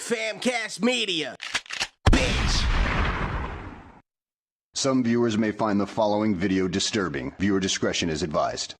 Famcast Media. Bitch. Some viewers may find the following video disturbing. Viewer discretion is advised.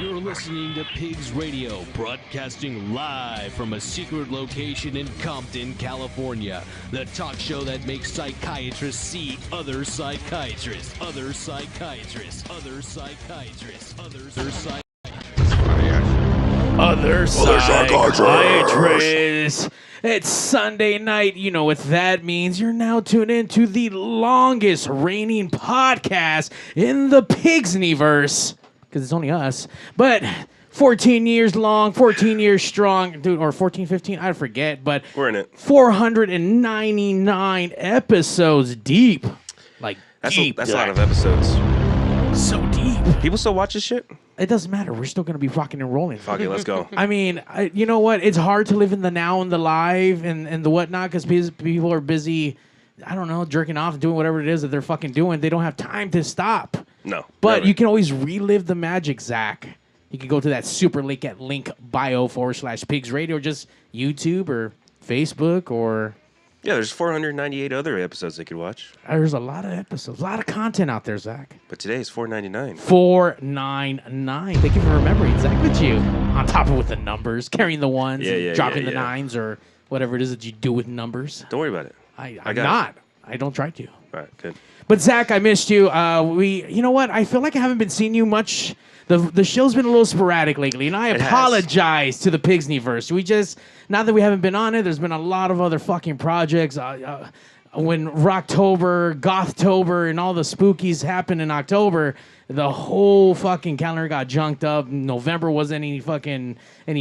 You're listening to PigzRadio, broadcasting live from a secret location in Compton, California. The talk show that makes psychiatrists see other psychiatrists, other psychiatrists, other psychiatrists, other psychiatrists. It's Sunday night. You know what that means. You're now tuned in to the longest reigning podcast in the Pigsniverse. Because it's only us. But 14 years long, 14 years strong, dude, or 14, 15, I forget. But we're in it. 499 episodes deep. Like, that's deep. That's a lot of episodes. So deep. People still watch this shit? It doesn't matter. We're still going to be rocking and rolling. Fuck it, let's go. I mean, you know what? It's hard to live in the now and the live and the whatnot because people are busy, I don't know, jerking off and doing whatever it is that they're fucking doing. They don't have time to stop. No. But never. you can always relive the magic, Zach. You can go to that super link at link bio /PigzRadio, or just YouTube or Facebook or... Yeah, there's 498 other episodes they could watch. There's a lot of episodes, a lot of content out there, Zach. But today is $4.99. $4.99. Thank you for remembering, Zach. Look at you. On top of it with the numbers, carrying the ones, dropping the nines, or whatever it is that you do with numbers. Don't worry about it. I'm not. I don't try to. All right, good. But Zach, I missed you. You know what? I feel like I haven't been seeing you much. The show's been a little sporadic lately, and I apologize to the Pigsniverse. Now that we haven't been on it, there's been a lot of other fucking projects. When Rocktober, Gothtober, and all the spookies happened in October, the whole fucking calendar got junked up. November wasn't any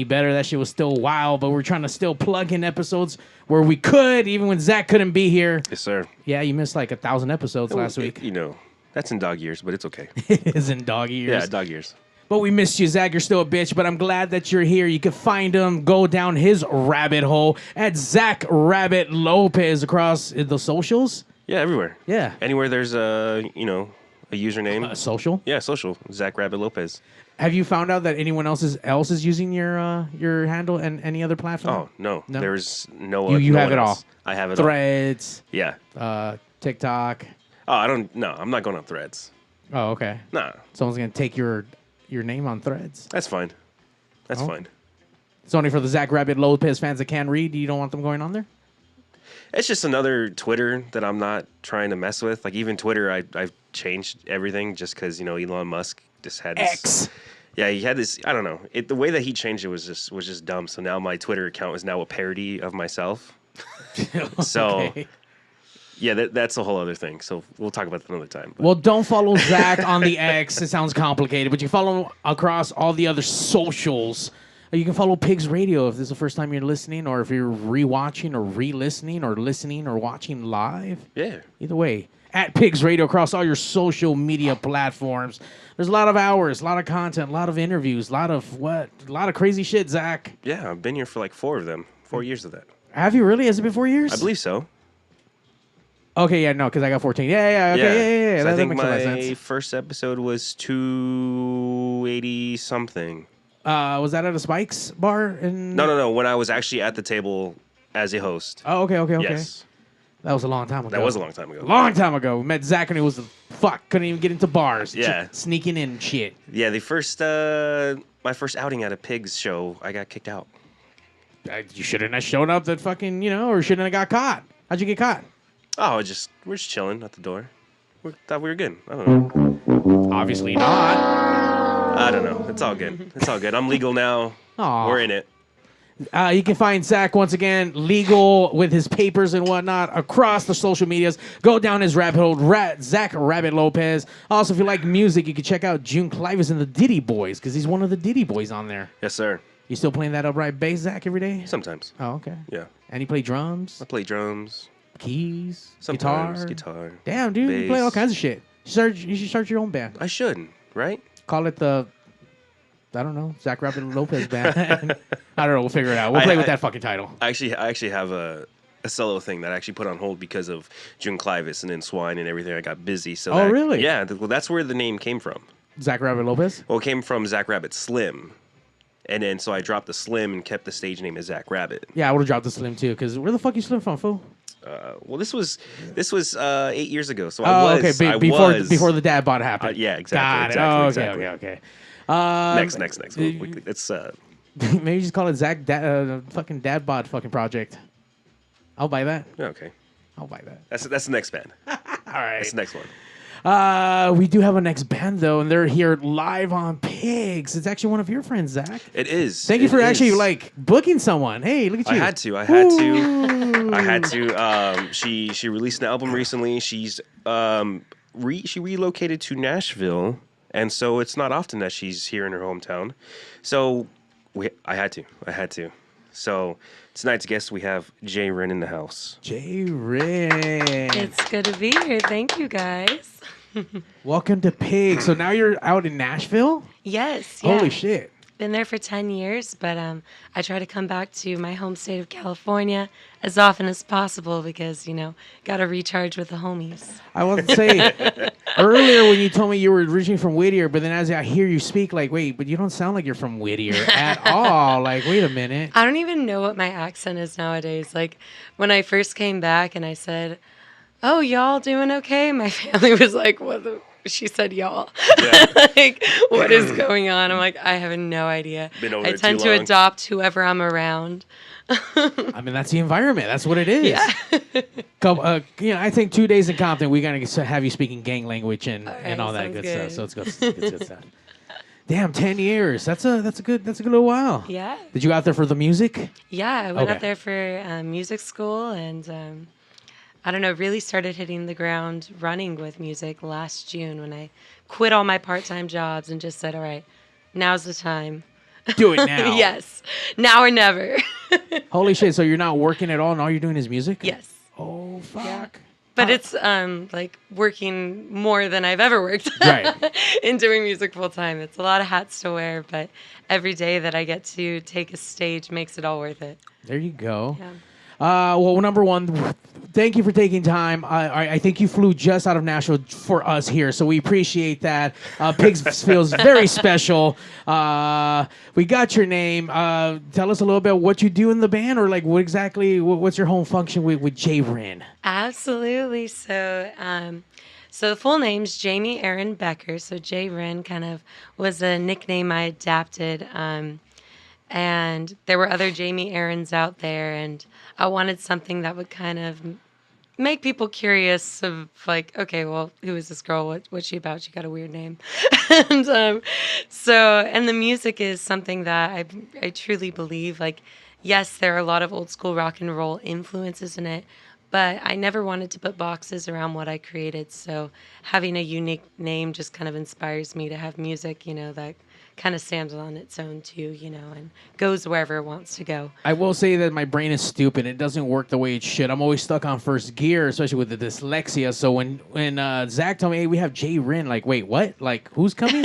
better. That shit was still wild, but we're trying to still plug in episodes where we could, even when Zach couldn't be here. Yes, sir. Yeah, you missed like 1,000 episodes last week. You know, that's in dog years, but it's okay. It is in dog years. Yeah, dog years. But we missed you, Zach. You're still a bitch, but I'm glad that you're here. You can find him, go down his rabbit hole at Zack Rabbit Lopez across the socials. Yeah, everywhere. Yeah. Anywhere there's a username. Social? Yeah, social. Zack Rabbit Lopez. Have you found out that anyone else is using your handle and any other platform? Oh, no. There's no You no have one it else. all. I have it Threads, all. Yeah. TikTok. Oh, I'm not going on Threads. Oh, okay. Nah. Someone's going to take your name on Threads. That's fine. That's fine. It's only for the Zack Rabbit Lopez fans that can't read. You don't want them going on there? It's just another Twitter that I'm not trying to mess with. Like, even Twitter, I've changed everything just because, Elon Musk just had this... X. Yeah, he had this... I don't know. The way that he changed it was just dumb. So now my Twitter account is now a parody of myself. So... Okay. Yeah, that's a whole other thing. So we'll talk about that another time. Well, don't follow Zach on the X. It sounds complicated, but you follow him across all the other socials. You can follow Pigs Radio if this is the first time you're listening, or if you're rewatching or re-listening or listening or watching live. Yeah. Either way, at Pigs Radio across all your social media platforms. There's a lot of hours, a lot of content, a lot of interviews, a lot of crazy shit, Zach. Yeah, I've been here for like 4 of them. 4 years of that. Have you really? Has it been 4 years? I believe so. Okay, yeah, no, because I got 14. Yeah. Okay, yeah. So I think makes a lot of my sense. first episode was 280 something. Was that at a Spike's bar? No. When I was actually at the table as a host. Oh, okay. Yes. That was a long time ago. That was a long time ago. Long time ago. We met Zach and it was couldn't even get into bars. Yeah. Sneaking in and shit. Yeah, my first outing at a Pigs show, I got kicked out. You shouldn't have shown up that fucking, or shouldn't have got caught. How'd you get caught? Oh, we're just chilling at the door. We thought we were good. I don't know. Obviously not. I don't know. It's all good. It's all good. I'm legal now. Aw. We're in it. You can find Zach, once again, legal with his papers and whatnot across the social medias. Go down his rabbit hole, Zack Rabbit Lopez. Also, if you like music, you can check out June Clivis and the Diddy Boys, because he's one of the Diddy Boys on there. Yes, sir. You still playing that upright bass, Zach, every day? Sometimes. Oh, okay. Yeah. And you play drums? I play drums. Keys? Sometimes. Guitar? Damn, dude, bass. you play all kinds of shit. You should start your own band. I should, right? Call it the... I don't know, Zack Rabbit Lopez band. I don't know. We'll figure it out. We'll play with that fucking title. I actually have a solo thing that I actually put on hold because of June Clivis and then Swine and everything. I got busy. So really? Yeah. Well, that's where the name came from. Zack Rabbit Lopez? Well, it came from Zack Rabbit Slim. And then so I dropped the Slim and kept the stage name as Zack Rabbit. Yeah, I would have dropped the Slim too, because where the fuck you Slim from, fool? Well, this was 8 years ago. So okay. Before the dad bod happened. Yeah, exactly. Exactly. Okay. Next. It's maybe just call it Zack fucking dad bod fucking project. I'll buy that. Okay. I'll buy that. That's the next band. All right. That's the next one. We do have a next band though, and they're here live on Pigs. It's actually one of your friends, Zach. It is. Thank you for actually booking someone. Hey, look at you. I had to. She released an album recently. She's she relocated to Nashville, and so it's not often that she's here in her hometown. So I had to. So tonight's guest, we have J. Rin in the house. J. Rin. It's good to be here. Thank you, guys. Welcome to Pig. So now you're out in Nashville? Yes. Yeah. Holy shit. been there for 10 years, but I try to come back to my home state of California as often as possible because, got to recharge with the homies. I was to say earlier when you told me you were originally from Whittier, but then as I hear you speak, like, wait, but you don't sound like you're from Whittier at all. Like, wait a minute. I don't even know what my accent is nowadays. Like, when I first came back and I said, "Oh, y'all doing okay?" My family was like, "What the?" She said, "Y'all." Yeah. Like, what is going on? I'm like, I have no idea. Been over I there tend too to long. adopt whoever I'm around. I mean, that's the environment. That's what it is. Yeah. I think 2 days in Compton, we're going to have you speaking gang language and right, all that sounds good good. stuff. So it's good stuff. Damn, 10 years. That's a good little while. Yeah. Did you go out there for the music? Yeah, I went Okay. out there for music school and I don't know, really started hitting the ground running with music last June when I quit all my part-time jobs and just said, all right, now's the time. Do it now. Yes, now or never. Holy shit. So you're not working at all and all you're doing is music? Yes. Oh, fuck. Yeah. But it's like working more than I've ever worked Right. in doing music full time. It's a lot of hats to wear, but every day that I get to take a stage makes it all worth it. There you go. Yeah. Well, number one, thank you for taking time. I think you flew just out of Nashville for us here, so we appreciate that. Pigs feels very special. We got your name. Tell us a little bit what you do in the band, or like what's your home function with J Rin? Absolutely. So, so the full name's Jamie Erin Becker. So J Rin kind of was a nickname I adapted. And there were other Jamie Aarons out there, and I wanted something that would kind of make people curious of like, okay, well, who is this girl? What's she about? She got a weird name. And and the music is something that I truly believe, like, yes, there are a lot of old school rock and roll influences in it, but I never wanted to put boxes around what I created. So having a unique name just kind of inspires me to have music, that kind of stands on its own too, and goes wherever it wants to go. I will say that my brain is stupid. It doesn't work the way it should. I'm always stuck on first gear, especially with the dyslexia. So when Zack told me, hey, we have J Rin, like, wait, what? Like, who's coming?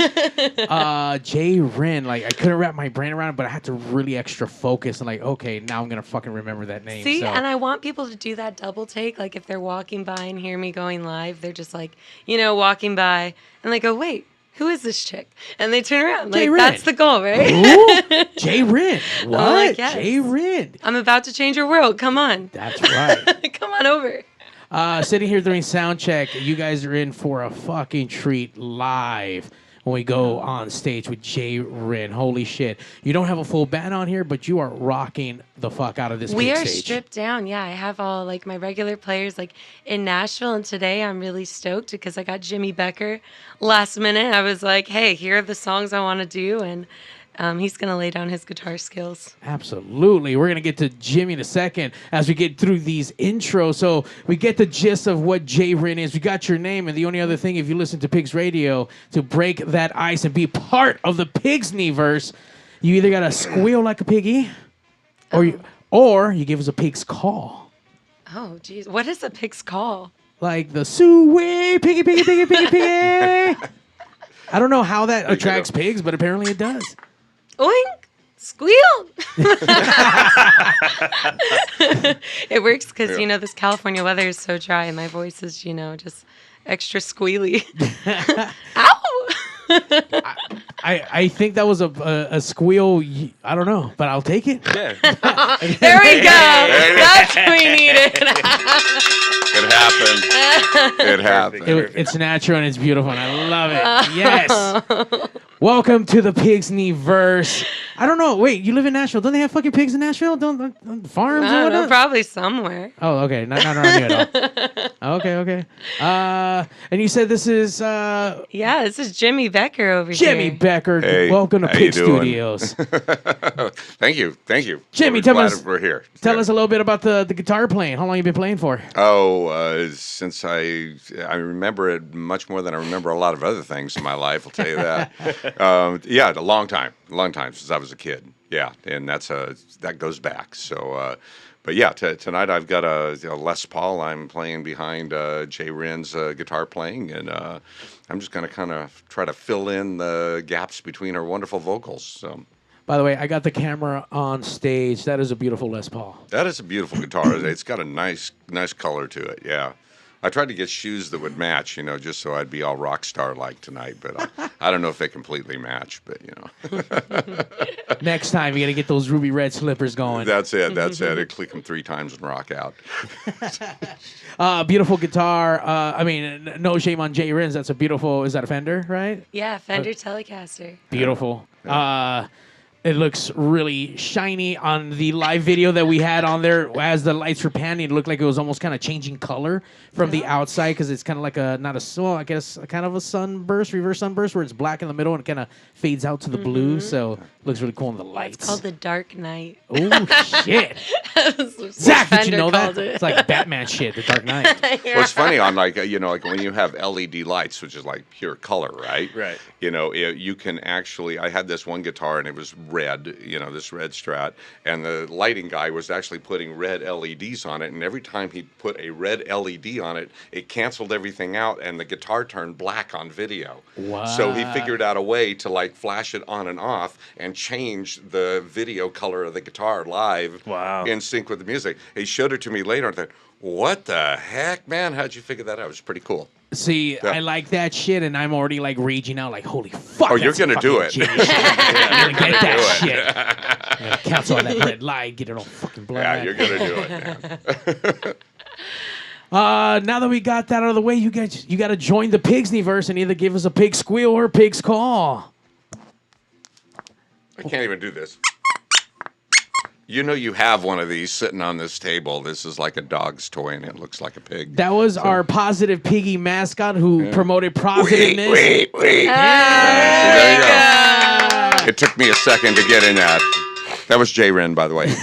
J Rin. Like, I couldn't wrap my brain around it, but I had to really extra focus. And like, okay, now I'm going to fucking remember that name. See, so. and I want people to do that double take. Like, if they're walking by and hear me going live, they're just like, walking by, and they go, wait, who is this chick? And they turn around. Like, J-Rin. that's the goal, right? Who? J Rin. What? like, yes. J Rin. I'm about to change your world. Come on. That's right. Come on over. Sitting here during sound check, you guys are in for a fucking treat live when we go on stage with J Rin. Holy shit. You don't have a full band on here, but you are rocking the fuck out of this We big are stage. stripped down. Yeah, I have all like my regular players like in Nashville, and today I'm really stoked because I got Jimmy Becker last minute. I was like, hey, here are the songs I want to do, and he's going to lay down his guitar skills. Absolutely. We're going to get to Jimmy in a second as we get through these intros. So we get the gist of what J Rin is. We got your name, and the only other thing, if you listen to Pigs Radio, to break that ice and be part of the Pigsniverse, you either got to squeal like a piggy, or you give us a pig's call. Oh, geez. What is a pig's call? Like the suey, piggy, piggy, piggy, piggy, piggy. I don't know how that attracts pigs, but apparently it does. Oink! Squeal! It works because, this California weather is so dry and my voice is, just extra squealy. Ow! I think that was a squeal. I don't know, but I'll take it. Yeah. There we go. That's what we needed. It happened. It happened. It's natural and it's beautiful, and I love it. Yes. Welcome to the Pigsniverse. I don't know. Wait, you live in Nashville? Don't they have fucking pigs in Nashville? Don't farms? I don't know, whatnot? probably somewhere. Oh, okay. Not around here at all. Okay. And you said this is Yeah, this is Jimmy Becker over Jimmy here. Becker. Hey, Welcome to how you Pig doing? Studios. Thank you. Jimmy, We're tell glad us- we're here. Tell us a little bit about the guitar playing. How long you been playing for? Since I remember it much more than I remember a lot of other things in my life. I'll tell you that. Yeah, a long time since I was a kid. Yeah, and that goes back. So, but yeah, tonight I've got a Les Paul. I'm playing behind J Rin's guitar playing, and I'm just going to kind of try to fill in the gaps between her wonderful vocals. So. By the way, I got the camera on stage. That is a beautiful Les Paul. That is a beautiful guitar. It's got a nice color to it. Yeah. I tried to get shoes that would match, just so I'd be all rock star like tonight. But I don't know if they completely match. But Next time, you got to get those ruby red slippers going. That's it. I click them 3 times and rock out. Beautiful guitar. No shame on Jay Rins. That's a beautiful. Is that a Fender, right? Yeah, Fender Telecaster. Beautiful. It looks really shiny on the live video that we had on there. As the lights were panning, it looked like it was almost kind of changing color from the outside because it's kind of like kind of a sunburst, reverse sunburst, where it's black in the middle and it kind of fades out to the blue. So it looks really cool in the lights. It's called the Dark Knight. Oh, shit. Zach, did you know that? It's like Batman shit, the Dark Knight. Well, it's funny on like when you have LED lights, which is like pure color, right? Right. You can actually. I had this one guitar and it was red, this red Strat, and the lighting guy was actually putting red LEDs on it, and every time he put a red LED on it, it canceled everything out, and the guitar turned black on video. Wow. So he figured out a way to like flash it on and off and change the video color of the guitar live. Wow. In sync with the music. He showed it to me later, and I thought, what the heck, man? How'd you figure that out? It was pretty cool. See, Yeah. I like that shit, and I'm already like raging out, like, holy fuck. Oh, you're going to do it. You're going to get that shit. I'm going to cancel all that red light, get it all fucking black. Yeah, you're going to do it, man. Now that we got that out of the way, you got to join the Pigsniverse and either give us a pig squeal or a pig's call. I can't even do this. You have one of these sitting on this table. This is like a dog's toy, and it looks like a pig. That was our Positive Piggy mascot who promoted positiveness. Wait. Ah, There you go. It took me a second to get in that. That was Jay Wren, by the way.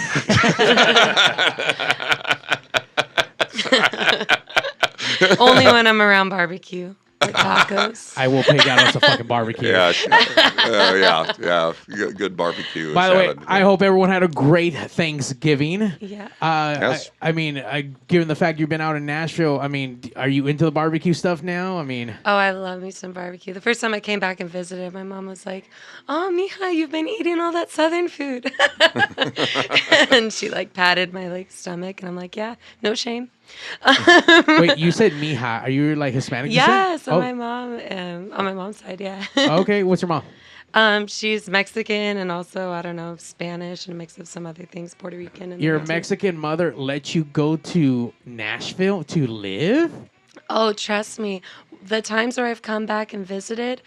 Only when I'm around barbecue or tacos. I will pig out us a fucking barbecue. Yeah. Good barbecue. By the way, salad. I hope everyone had a great Thanksgiving. Yeah. Yes. Given the fact you've been out in Nashville, are you into the barbecue stuff now? Oh, I love me some barbecue. The first time I came back and visited, my mom was like, "Oh, mija, you've been eating all that Southern food." And she patted my stomach, and I'm like, "Yeah, no shame." Wait, you said mija. Are you Hispanic? Yes, on my mom's side, yeah. Okay, what's your mom? She's Mexican and also, I don't know, Spanish and a mix of some other things, Puerto Rican. And Your Mexican mother let you go to Nashville to live? Oh, trust me. The times where I've come back and visited,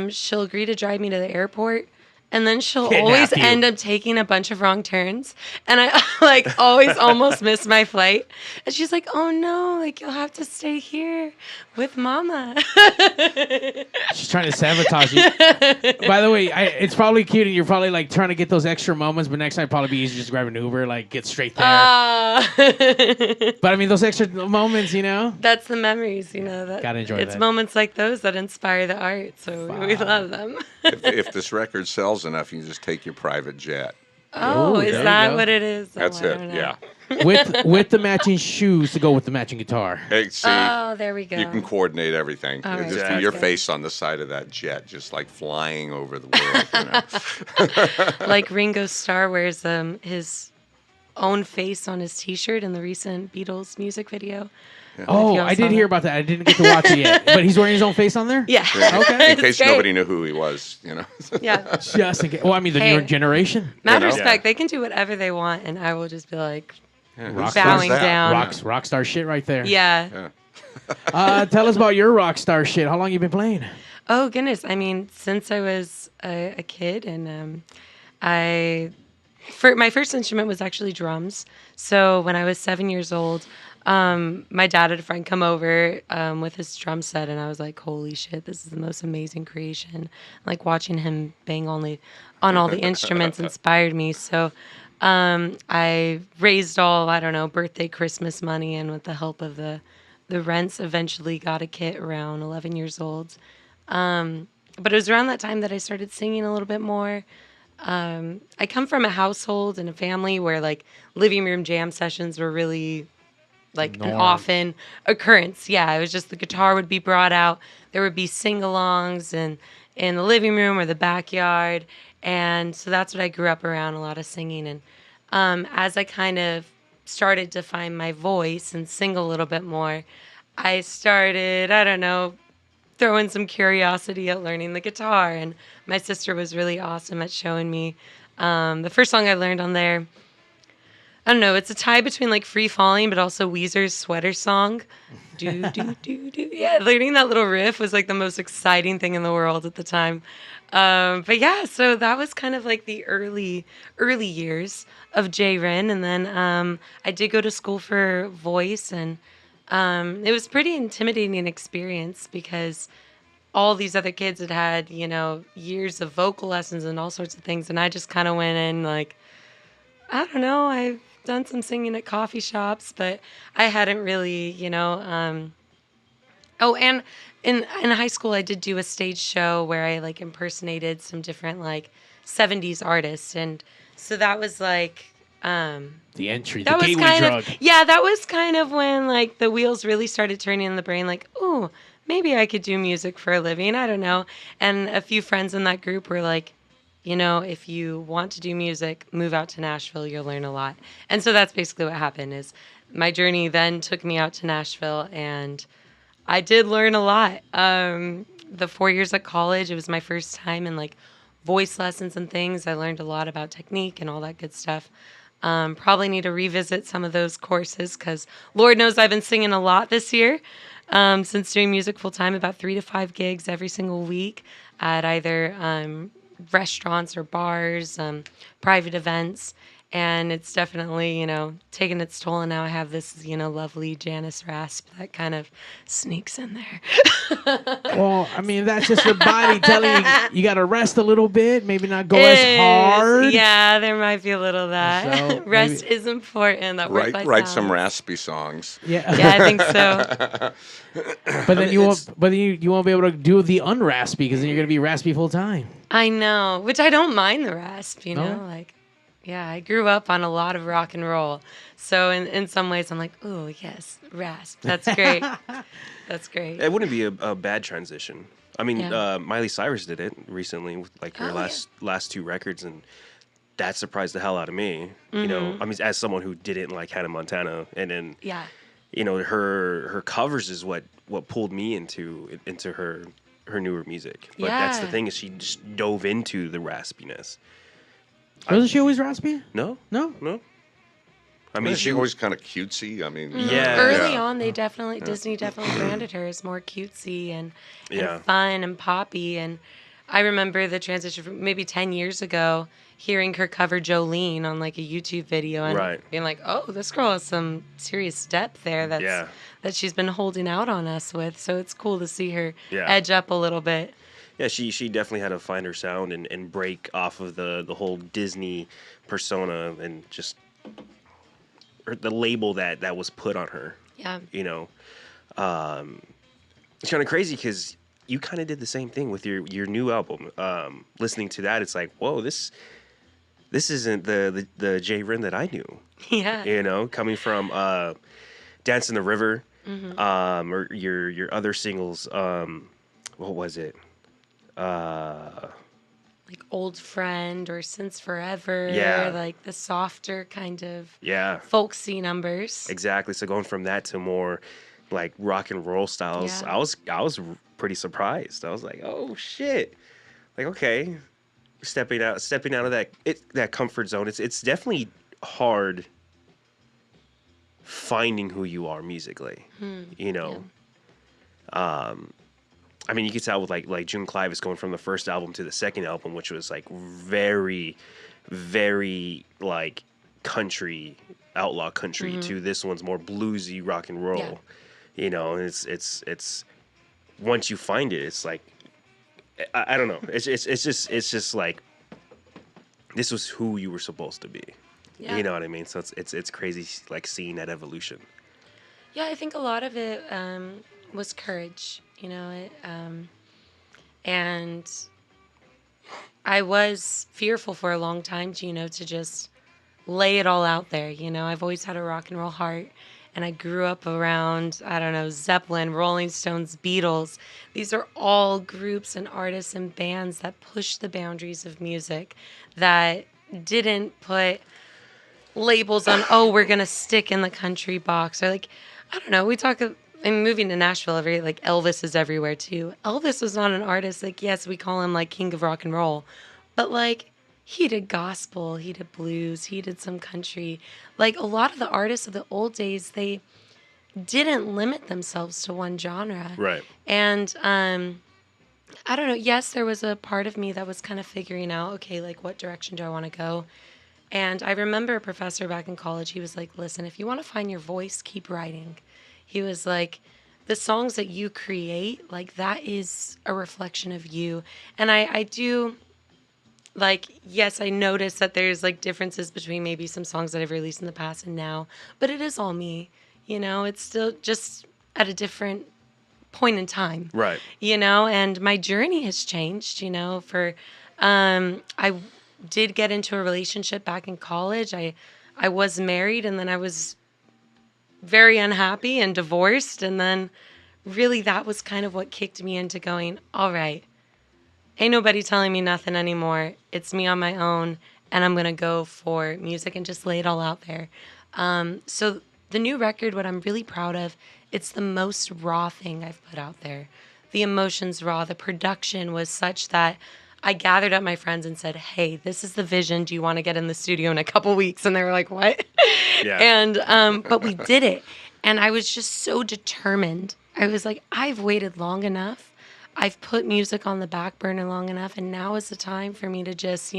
she'll agree to drive me to the airport. And then she'll always end up taking a bunch of wrong turns. And I always almost miss my flight. And she's like, "Oh no, you'll have to stay here with mama." She's trying to sabotage you. By the way, it's probably cute and you're probably trying to get those extra moments, but next time it'd probably be easy to just grab an Uber, get straight there. But those extra moments, That's the memories, that Gotta enjoy it's that. moments like those that inspire the art. So we love them. if this record sells enough, you can just take your private jet. Oh, Ooh, is there you that go. what it is? That's I it. don't know. Yeah. with the matching shoes to go with the matching guitar. Hey, see, Oh, there we go. you can coordinate everything. All right, Just sounds your good. face on the side of that jet, just flying over the world. Like Ringo Starr wears his own face on his T-shirt in the recent Beatles music video. Oh, y'all I saw did hear that. about that. I didn't get to watch it yet. But he's wearing his own face on there? Yeah. Okay. In case It's great. nobody knew who he was, Yeah. Just in case. Well, the Hey. newer generation. Mad know? respect. They can do whatever they want, and I will just be Who's bowing that? down. Rock star shit right there. Yeah. Tell us about your rock star shit. How long you been playing? Oh goodness. Since I was a kid, and my first instrument was actually drums. So when I was 7 years old, my dad had a friend come over with his drum set, and I was like, "Holy shit, this is the most amazing creation!" Watching him bang on all the instruments inspired me. So I raised all birthday, Christmas money, and with the help of the rents, eventually got a kit around 11 years old. But it was around that time that I started singing a little bit more. I come from a household and a family where living room jam sessions were really an Norm. often occurrence. Yeah, it was just the guitar would be brought out. There would be sing-alongs in the living room or the backyard. And so that's what I grew up around, a lot of singing. And as I kind of started to find my voice and sing a little bit more, I started, I don't know, throwing some curiosity at learning the guitar. And my sister was really awesome at showing me. The first song I learned on there, I don't know, it's a tie between like Free Falling, but also Weezer's Sweater Song. Do, do, do, do. Yeah, learning that little riff was like the most exciting thing in the world at the time. But yeah, so that was kind of like the early years of J Ren. And then I did go to school for voice, and it was pretty intimidating experience because all these other kids had, you know, years of vocal lessons and all sorts of things. And I just kind of went in like, I don't know, I've done some singing at coffee shops, but I hadn't really, you know. Oh, and in high school, I did do a stage show where I like impersonated some different like 70s artists. And so that was like, The entry, that the was gateway kind drug. of, yeah, that was kind of when like the wheels really started turning in the brain, like, ooh, maybe I could do music for a living. I don't know. And a few friends in that group were like, you know, if you want to do music, move out to Nashville, you'll learn a lot. And so that's basically what happened is my journey then took me out to Nashville, and I did learn a lot. The 4 years at college, it was my first time in like voice lessons and things. I learned a lot about technique and all that good stuff. Probably need to revisit some of those courses because Lord knows I've been singing a lot this year. Since doing music full time, about 3 to 5 gigs every single week at either restaurants or bars, private events. And it's definitely, you know, taken its toll. And now I have this, you know, lovely Janice rasp that kind of sneaks in there. Well, I mean, that's just your body telling you got to rest a little bit, maybe not go as hard. Yeah, there might be a little of that. So, Rest maybe- is important. That Write some raspy songs. Yeah. Yeah, I think so. But then you won't. But then you won't be able to do the unraspy because then you're gonna be raspy full time. I know, which I don't mind the rasp, you know, No? like, yeah, I grew up on a lot of rock and roll. So in some ways I'm like, oh, yes, rasp. That's great. That's great. It wouldn't be a bad transition. I mean, Yeah. Miley Cyrus did it recently with like her Oh, last 2 records, and that surprised the hell out of me. You know, I mean, as someone who didn't like Hannah Montana, and then Yeah. you know her covers is what pulled me into her newer music. But that's the Yeah. thing, is she just dove into the raspiness. Wasn't she always raspy? No, No. I I mean mean, she always kind of cutesy. I mean, Yeah. Early yeah. on, Disney definitely branded her as more cutesy and Yeah. fun and poppy. And I remember the transition from maybe 10 years ago, hearing her cover Jolene on like a YouTube video and Right. being like, oh, this girl has some serious depth there Yeah. that she's been holding out on us with. So it's cool to see her Yeah. edge up a little bit. Yeah, she definitely had to find her sound and break off of the whole Disney persona and just the label that was put on her. Yeah. You know, it's kind of crazy because you kind of did the same thing with your new album. Listening to that, it's like, whoa, this isn't the J Ren that I knew. Yeah. You know, coming from Dance in the River, Mm-hmm. or your other singles. What was it? Like Old Friend or Since Forever. Yeah. Like the softer kind of Yeah, folksy numbers. exactly. So going from that to more like rock and roll styles, Yeah. I was pretty surprised. I was like, oh shit, like okay, stepping out of that comfort zone. It's definitely hard finding who you are musically. You know, I mean, you could tell with like June Clive is going from the first album to the second album, which was like very, very like country, outlaw country, to this one's more bluesy rock and roll. Yeah. You know, and it's once you find it, it's like I don't know. It's just like this was who you were supposed to be. Yeah. You know what I mean? So it's crazy like seeing that evolution. Yeah, I think a lot of it was courage, you know, and I was fearful for a long time, you know, to just lay it all out there. You know, I've always had a rock and roll heart, and I grew up around, I don't know, Zeppelin, Rolling Stones, Beatles. These are all groups and artists and bands that push the boundaries of music, that didn't put labels on, oh, we're going to stick in the country box. Or like, I don't know, I'm moving to Nashville, like Elvis is everywhere too. Elvis was not an artist, like, yes, we call him like king of rock and roll, but like he did gospel, he did blues, he did some country. Like a lot of the artists of the old days, they didn't limit themselves to one genre. Right. And I don't know, yes, there was a part of me that was kind of figuring out, okay, like what direction do I want to go? And I remember a professor back in college, he was like, listen, if you want to find your voice, keep writing. He was like, the songs that you create, like that is a reflection of you. And I do, like, yes, I notice that there's like differences between maybe some songs that I've released in the past and now, but it is all me. It's still just at a different point in time. Right. And my journey has changed, I did get into a relationship back in college. I was married, and then I was very unhappy and divorced. And then really that was kind of what kicked me into going, all right, ain't nobody telling me nothing anymore. It's me on my own, and I'm going to go for music and just lay it all out there. So the new record, what I'm really proud of, it's the most raw thing I've put out there. The emotion's raw. The production was such that I gathered up my friends and said, hey, this is the vision. Do you want to get in the studio in a couple weeks? And they were like, what? Yeah. And, but we did it. And I was just so determined. I was like, I've waited long enough. I've put music on the back burner long enough. And now is the time for me to just,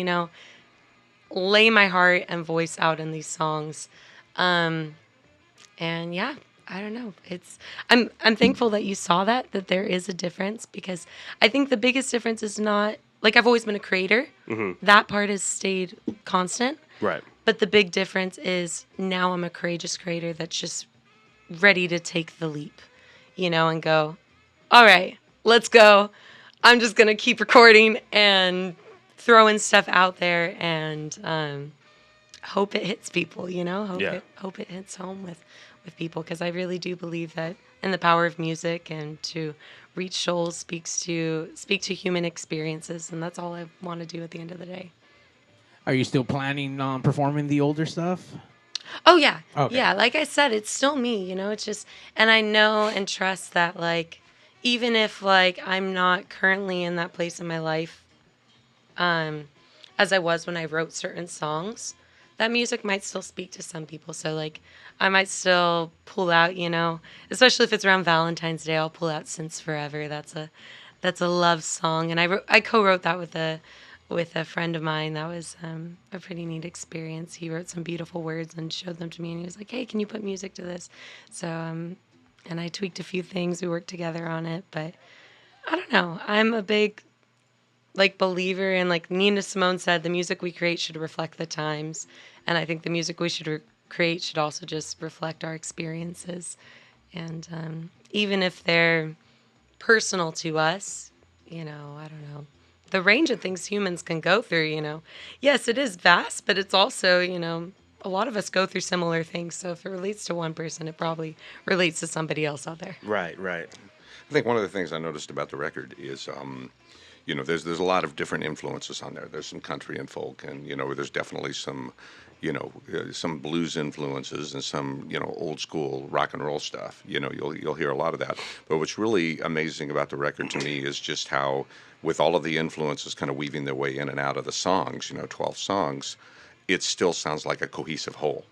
lay my heart and voice out in these songs. And yeah, I don't know. I'm thankful that you saw that there is a difference, because I think the biggest difference is not, like, I've always been a creator. Mm-hmm. That part has stayed constant. Right. But the big difference is now I'm a courageous creator that's just ready to take the leap, and go, all right, let's go. I'm just going to keep recording and throwing stuff out there and hope it hits people, hope it hits home with people, because I really do believe that in the power of music, and to reach souls, speak to human experiences, and that's all I want to do at the end of the day. Are you still planning on performing the older stuff? Oh yeah. Okay. Yeah, like I said, it's still me, it's just, and I know and trust that, like, even if like I'm not currently in that place in my life as I was when I wrote certain songs, that music might still speak to some people. So like I might still pull out, especially if it's around Valentine's Day, I'll pull out Since Forever. That's a love song, and I co-wrote that with a friend of mine. That was a pretty neat experience. He wrote some beautiful words and showed them to me, and he was like, hey, can you put music to this? So and I tweaked a few things. We worked together on it, but I don't know. I'm a big believer in, like Nina Simone said, the music we create should reflect the times. And I think the music we should create should also just reflect our experiences. And even if they're personal to us, I don't know, the range of things humans can go through, yes, it is vast, but it's also, a lot of us go through similar things. So if it relates to one person, it probably relates to somebody else out there. Right. I think one of the things I noticed about the record is, there's a lot of different influences on there. There's some country and folk, and there's definitely some, some blues influences and some, old school rock and roll stuff. You'll hear a lot of that. But what's really amazing about the record to me is just how, with all of the influences kind of weaving their way in and out of the songs, 12 songs, it still sounds like a cohesive whole.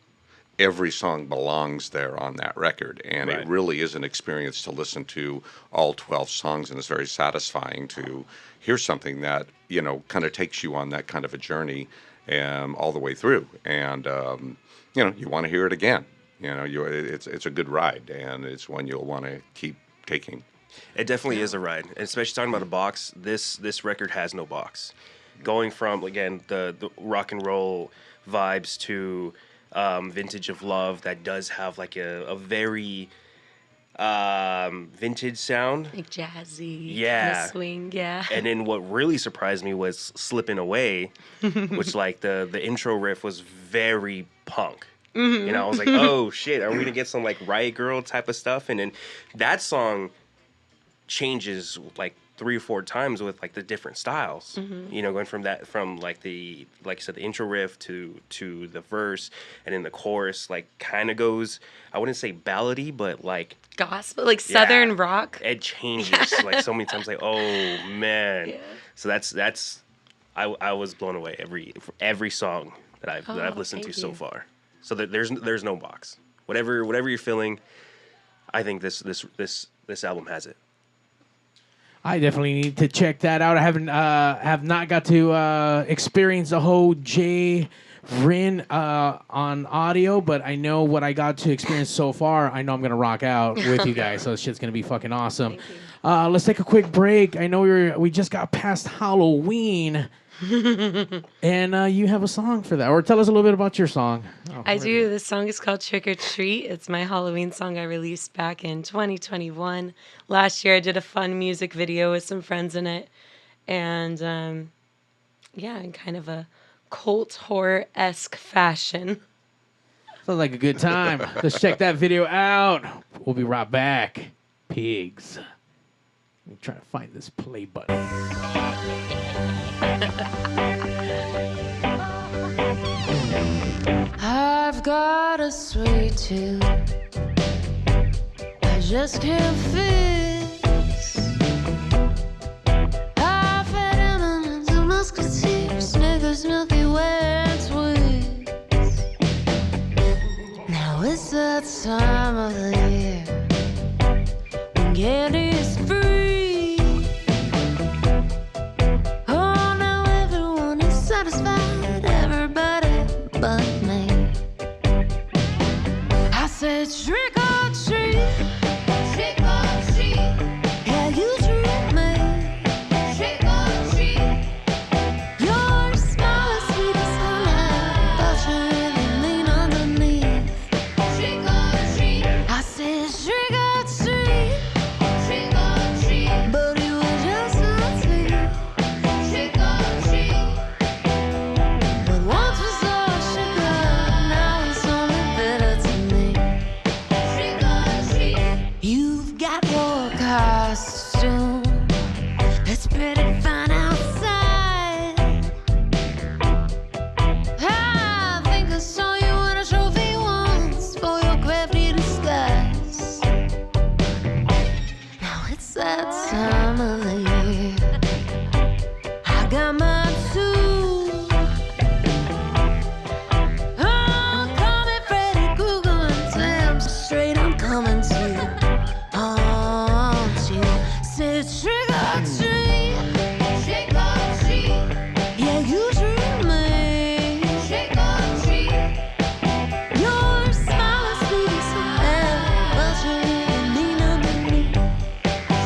Every song belongs there on that record, and Right. It really is an experience to listen to all 12 songs, and it's very satisfying to hear something that, kind of takes you on that kind of a journey all the way through. And, you want to hear it again. It's a good ride, and it's one you'll want to keep taking. It definitely is a ride, and especially talking about a box. This record has no box. Going from, again, the rock and roll vibes to Vintage of Love, that does have like a very vintage sound, Like jazzy, Yeah. kinda swing, yeah. and then what really surprised me was Slipping Away, which like the intro riff was very punk. And I was like, oh shit, are we gonna get some like Riot Girl type of stuff? And then that song changes like 3 or 4 times with like the different styles. You know, going from like you said, the intro riff to the verse, and then the chorus like kind of goes, I wouldn't say ballady, but like gospel, like southern rock. It changes like so many times. Like, oh man. Yeah. So that's I was blown away every song that I've listened to so far. So that there's no box. Whatever you're feeling, I think this album has it. I definitely need to check that out. I have not got to experience the whole J Rin on audio, but I know what I got to experience so far. I know I'm gonna rock out with you guys, so this shit's gonna be fucking awesome. Let's take a quick break. I know we just got past Halloween. And you have a song for that, or tell us a little bit about your song. I do. This song is called Trick or Treat. It's my Halloween song I released back in 2021. Last year I did a fun music video with some friends in it, and in kind of a cult horror-esque fashion. Sounds like a good time. Let's check that video out. We'll be right back. Pigs. Let me try to find this play button. I've got a sweet tooth I just can't fix. I've had eminence of musketeers, Snickers, Milky Way, and Twix. Now it's that time of the year when candy is free. Oh, now everyone is satisfied, everybody but me. I said trick or treat, trick or treat. Yeah, you treat me, trick or treat. Your smile is sweet as honey, but you really mean underneath. Trick or treat. I said trick or treat, trick or treat. But you were just so sweet, trick or treat. But once was all sugar, now it's only bitter to me. Trick or treat. You've got your costume, it's pretty fine outside. I think I saw you in a trophy once for your crafty disguise. Now it's that time of the year. I got mine too. Oh, call me Freddy Krueger and Sam straight. I'm coming to you. Aren't you? Say trick or treat, trick or treat. Yeah, you treat me, trick or treat. Your smile is sweet as honey, but you really mean underneath.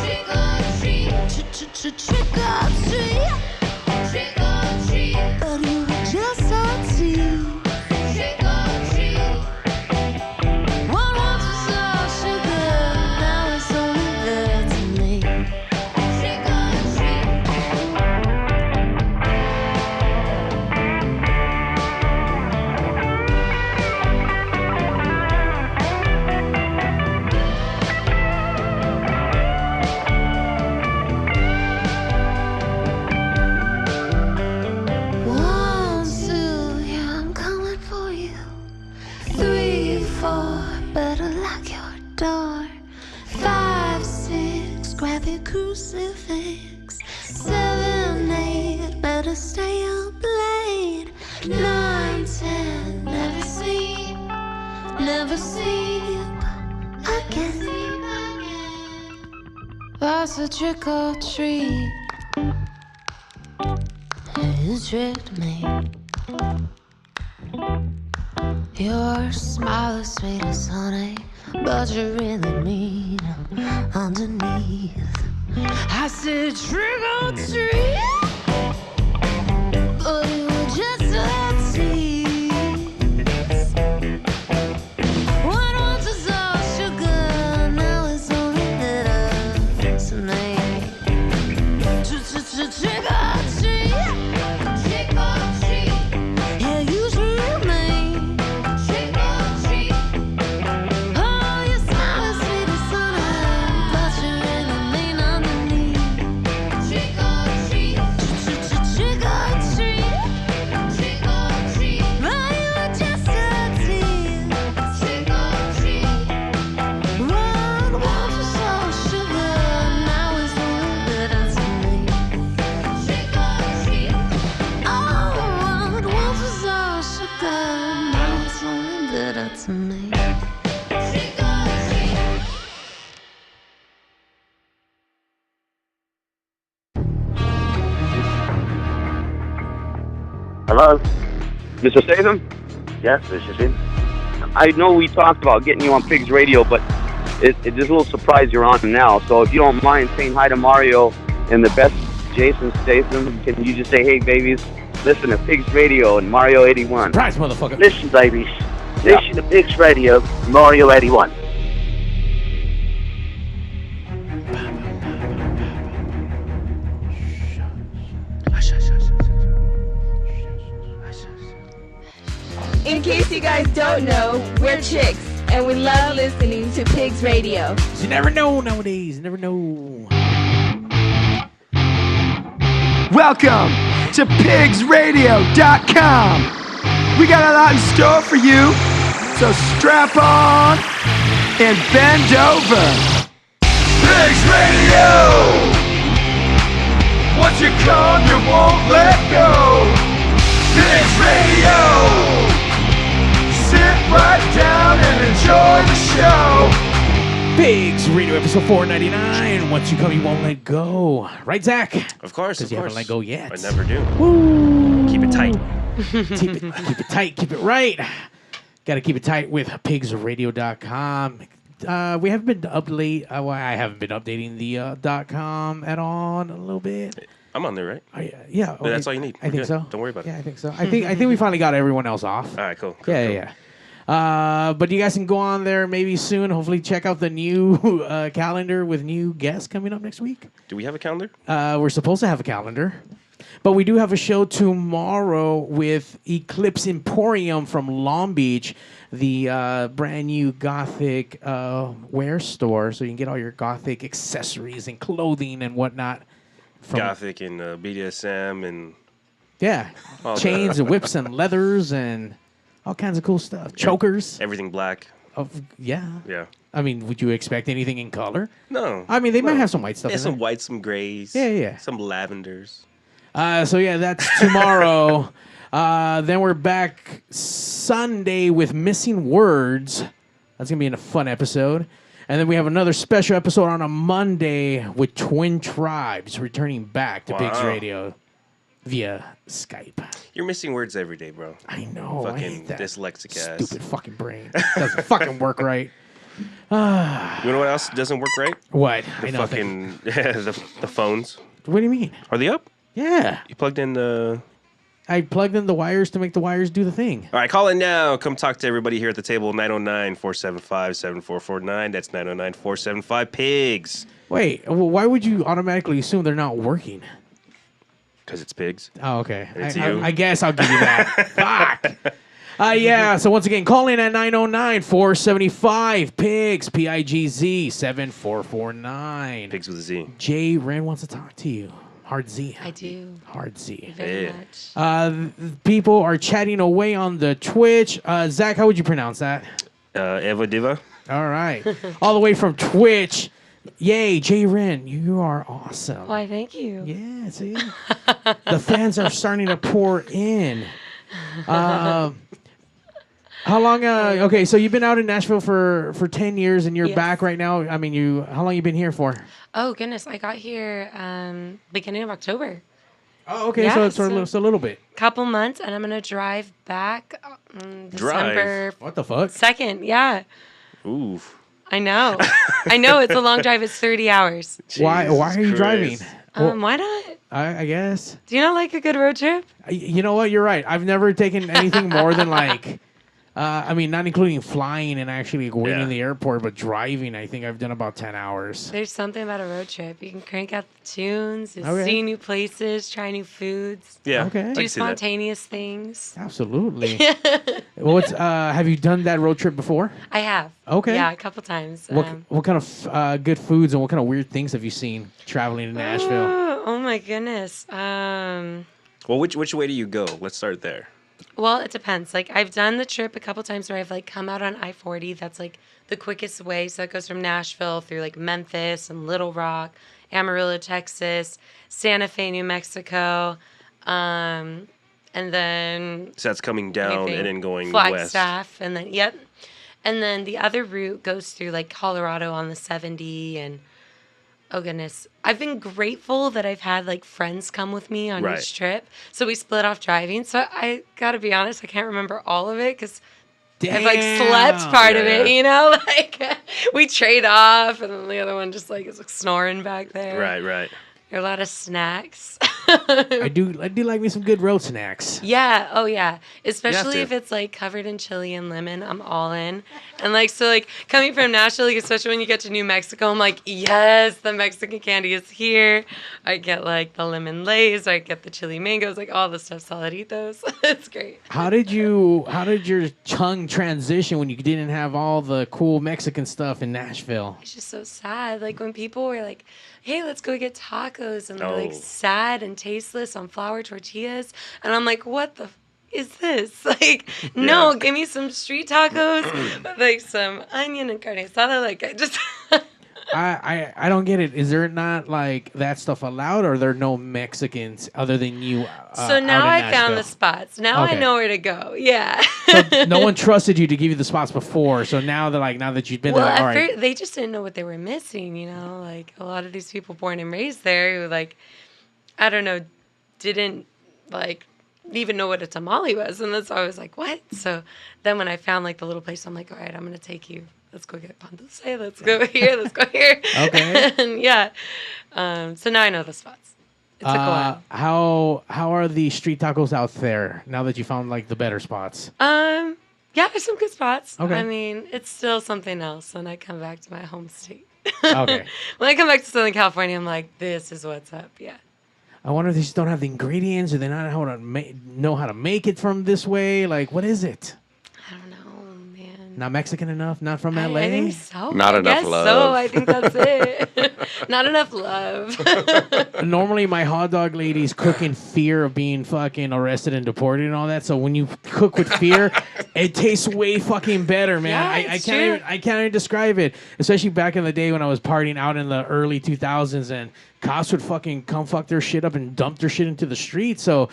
Trick or treat, trick or treat, trick or treat. But you were just so too. Trick or treat. One once was all sugar, now it's only bitter to me. Trick or treat. One, two, yeah, I'm coming for you. 3, 4, better lock your door. 5, 6, grab your crucifix. 7, 8, better stay up late. 9, 10, never sleep again. That's a trick or treat. You tricked me. Your smile is sweet as honey, but you really mean underneath. I said trick or treat, but you were just a tease. One once was all sugar, now it's only bitter to me. Trick or treat, trick or treat. Yeah, you treat me, trick or to me. Hello? Mr. Statham? Yes, this is him. I know we talked about getting you on Pigs Radio, but it's just a little surprise you're on now. So if you don't mind saying hi to Mario and the best Jason Statham, can you just say, hey, babies, listen to Pigs Radio and Mario 81. Surprise, motherfucker. Listen, babies. Listen to Pigs Radio, Mario 81. In case you guys don't know, we're chicks, and we love listening to Pigs Radio. You never know nowadays. You never know. Welcome to PigzRadio.com. We got a lot in store for you, so strap on and bend over. Pigs Radio! Once you come, you won't let go. Pigs Radio! Sit right down and enjoy the show. Pigs Radio episode 499. Once you come, you won't let go. Right, Zack? Of course, Because you haven't let go yet. I never do. Woo. Keep it tight. keep it tight. Keep it right. Got to keep it tight with PigzRadio.com. We haven't been I haven't been updating the .com at all in a little bit. I'm on there, right? Yeah. Okay. That's all you need. I think so. Don't worry about it. Yeah, I think so. I think we finally got everyone else off. All right, cool. Yeah. But you guys can go on there maybe soon. Hopefully check out the new calendar with new guests coming up next week. Do we have a calendar? We're supposed to have a calendar. But we do have a show tomorrow with Eclipse Emporium from Long Beach, the brand new Gothic wear store. So you can get all your Gothic accessories and clothing and whatnot. Gothic and BDSM and... Yeah. Chains and whips and leathers and all kinds of cool stuff. Chokers. Everything black. Yeah. Yeah. I mean, would you expect anything in color? No. I mean, they might have some white stuff Yeah, in some there. whites, some grays. Yeah. Some lavenders. So, yeah, that's tomorrow. Then we're back Sunday with Missing Words. That's going to be a fun episode. And then we have another special episode on a Monday with Twin Tribes returning back to Pigs Radio via Skype. You're missing words every day, bro. I know. Fucking I hate that dyslexic ass. stupid fucking brain. Doesn't fucking work right. You know what else doesn't work right? What? The I know. fucking the phones. What do you mean? Are they up? Yeah. You plugged in the... I plugged in the wires to make the wires do the thing. All right, call in now. Come talk to everybody here at the table. 909-475-7449. That's 909-475-PIGS. Wait, well, why would you automatically assume they're not working? Because it's pigs. Oh, okay. It's you. I guess I'll give you that. Fuck. Yeah, so once again, call in at 909-475-PIGS, P-I-G-Z, 7449. Pigs with a Z. Jay Wren wants to talk to you. Hard Z. I do. Hard Z. Very Yeah. much. People are chatting away on the Twitch. Zach, how would you pronounce that? Eva Diva. All right. All the way from Twitch. Yay, Jay Wren, you are awesome. Why, thank you. Yeah, see? The fans are starting to pour in. How long? Okay, so you've been out in Nashville for 10 years, and you're Yes. back right now. I mean, how long you been here for? Oh, goodness. I got here beginning of October. Oh, okay, Yeah, so it's so- a little bit. Couple months, and I'm going to drive back December What the fuck? 2nd. Yeah. Ooh. I know. I know. It's a long drive. It's 30 hours. Why are you Jesus driving? Christ. Why not? I guess. Do you not like a good road trip? You know what? You're right. I've never taken anything more than like... I mean, not including flying and actually waiting in the airport, but driving, I think I've done about 10 hours. There's something about a road trip. You can crank out the tunes, you Okay. see new places, try new foods, Yeah. Okay. I do can see that. spontaneous things. Absolutely. Have you done that road trip before? I have. Okay. Yeah, a couple times. What kind of good foods and what kind of weird things have you seen traveling to Nashville? Oh my goodness. Well, which way do you go? Let's start there. Well, it depends. Like, I've done the trip a couple times where I've like come out on I-40. That's like the quickest way. So it goes from Nashville through like Memphis and Little Rock, Amarillo, Texas, Santa Fe, New Mexico. and then So that's coming down and then going west. Flagstaff, and then and then the other route goes through like Colorado on the 70, and oh goodness, I've been grateful that I've had like friends come with me on Right. each trip, so we split off driving. So I gotta be honest, I can't remember all of it because I've like slept part of it, you know, like we trade off, and then the other one just like is like, snoring back there. Right. There are a lot of snacks. I do like me some good road snacks. Yeah. Oh, yeah. Especially to. if it's like covered in chili and lemon, I'm all in. And like, so like coming from Nashville, like, especially when you get to New Mexico, I'm like, yes, the Mexican candy is here. I get like the lemon lays, I get the chili mangoes, like all the stuff, saladitos. It's great. How did your tongue transition when you didn't have all the cool Mexican stuff in Nashville? It's just so sad. Like when people were like, hey, let's go get tacos, and they're like Oh. sad and tasteless on flour tortillas. And I'm like, what the is this? Like, no, Yeah. give me some street tacos with like some onion and carne asada. Like, I just. I don't get it. Is there not like that stuff allowed, or are there no Mexicans other than you? So now out in I found the Nashville? spots. Now Okay. I know where to go. Yeah. So no one trusted you to give you the spots before. So now that you've been Well, there, like, at all right. first, they just didn't know what they were missing, you know? Like, a lot of these people born and raised there who, like, I don't know, didn't, like, even know what a tamale was. And that's why I was like, what? So then when I found, like, the little place, I'm like, all right, I'm going to take you. Let's go get pan dulce. Let's go here. Let's go here. Okay. And, yeah. So now I know the spots. It took a while. How are the street tacos out there now that you found like the better spots? Yeah, there's some good spots. Okay. I mean, it's still something else when I come back to my home state. Okay. When I come back to Southern California, I'm like, this is what's up. Yeah. I wonder if they just don't have the ingredients, or they not know how to make it from this way. Like, what is it? I don't know, man. Not Mexican enough? Not from LA? I think so. Not I enough guess love. So I think that's it. Not enough love. Normally, my hot dog lady's cook in fear of being fucking arrested and deported and all that. So when you cook with fear, it tastes way fucking better, man. Yeah, I it's can't true. even, I can't even describe it. Especially back in the day when I was partying out in the early 2000s, and cops would fucking come fuck their shit up and dump their shit into the street. So,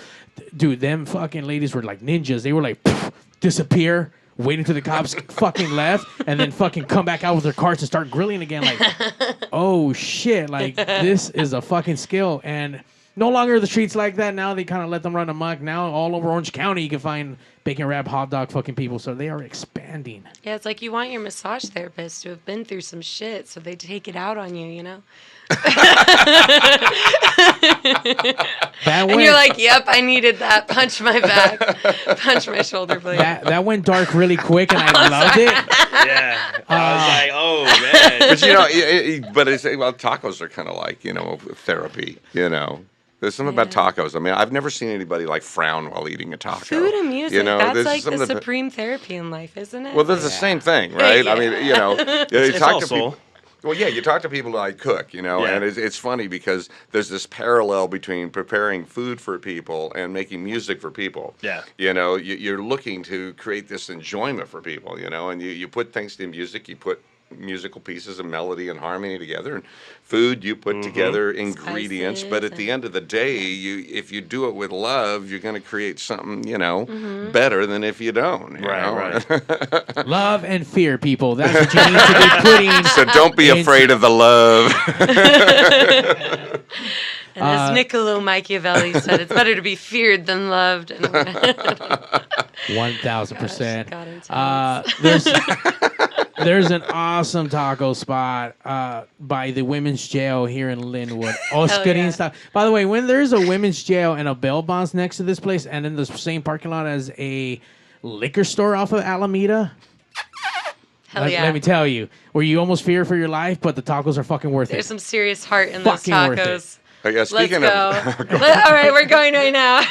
dude, them fucking ladies were like ninjas. They were like disappear, wait until the cops fucking left, and then fucking come back out with their carts and start grilling again. Like, oh shit, like this is a fucking skill. And no longer are the streets like that. Now they kind of let them run amok. Now all over Orange County you can find bacon wrap hot dog fucking people. So they are expanding. Yeah, it's like you want your massage therapist to have been through some shit, so they take it out on you, you know? That And you're like, yep, I needed that. Punch my back. Punch my shoulder blade. that went dark really quick, and I loved it. Yeah. I was like, oh, man. But you know, but it's well, tacos are kind of like therapy. You know, there's something about tacos. I mean, I've never seen anybody like frown while eating a taco. Food and music, You know, that's this is like some the of supreme therapy in life, isn't it? Well, that's the same thing, right? I mean, you know, you It's talk to also- people. Well, yeah, you talk to people like cook, you know, Yeah. and it's funny because there's this parallel between preparing food for people and making music for people. Yeah. You know, you're looking to create this enjoyment for people, you know, and you put things in music, you put musical pieces of melody and harmony together, and food you put together ingredients, but at the end of the day, if you do it with love, you're going to create something, you know, better than if you don't. You know? Right. Love and fear, people. That's what you need to be putting. So don't be afraid of the love. And as Niccolo Machiavelli said, it's better to be feared than loved. And 1,000%. God intense. There's an awesome taco spot by the women's jail here in Linwood. Oscar yeah. stuff. By the way, when there's a women's jail and a bail bonds next to this place, and in the same parking lot as a liquor store off of Alameda, Hell yeah. let me tell you, where you almost fear for your life, but the tacos are fucking worth There's it. some serious heart in those Fucking worth it. tacos. Yeah, Let's speaking go. of, All right, we're going right now.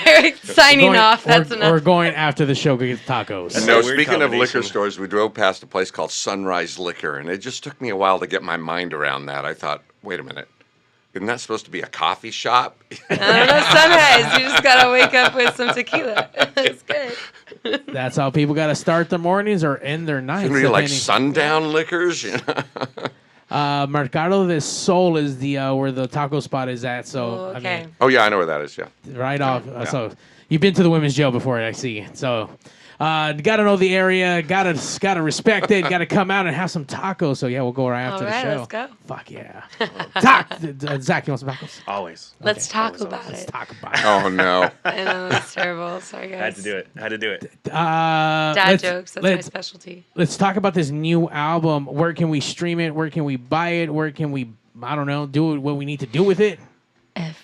Signing off. That's enough. We're going after the show to get tacos. That's no, a weird speaking of liquor combination. stores, we drove past a place called Sunrise Liquor, and it just took me a while to get my mind around that. I thought, wait a minute, isn't that supposed to be a coffee shop? I don't know, sunrise. You just gotta wake up with some tequila. It's good. That's how people got to start their mornings or end their nights. Shouldn't we like depending. sundown liquors? You know? Mercado del Sol is the where the taco spot is at. So Oh, okay. I mean, Oh yeah, I know where that is. Yeah. right off. So You've been to the women's jail before, I see. So, gotta know the area. Gotta respect it. Gotta come out and have some tacos. So yeah, we'll go right after the show. Let's go. Fuck yeah. Zach, you want some tacos? Always. Let's talk Always. about Let's it. talk about it. Oh no. I know that's terrible. Sorry, guys. Had to do it. Dad jokes. That's my specialty. Let's talk about this new album. Where can we stream it? Where can we buy it? Where can we, I don't know, do what we need to do with it? Everywhere.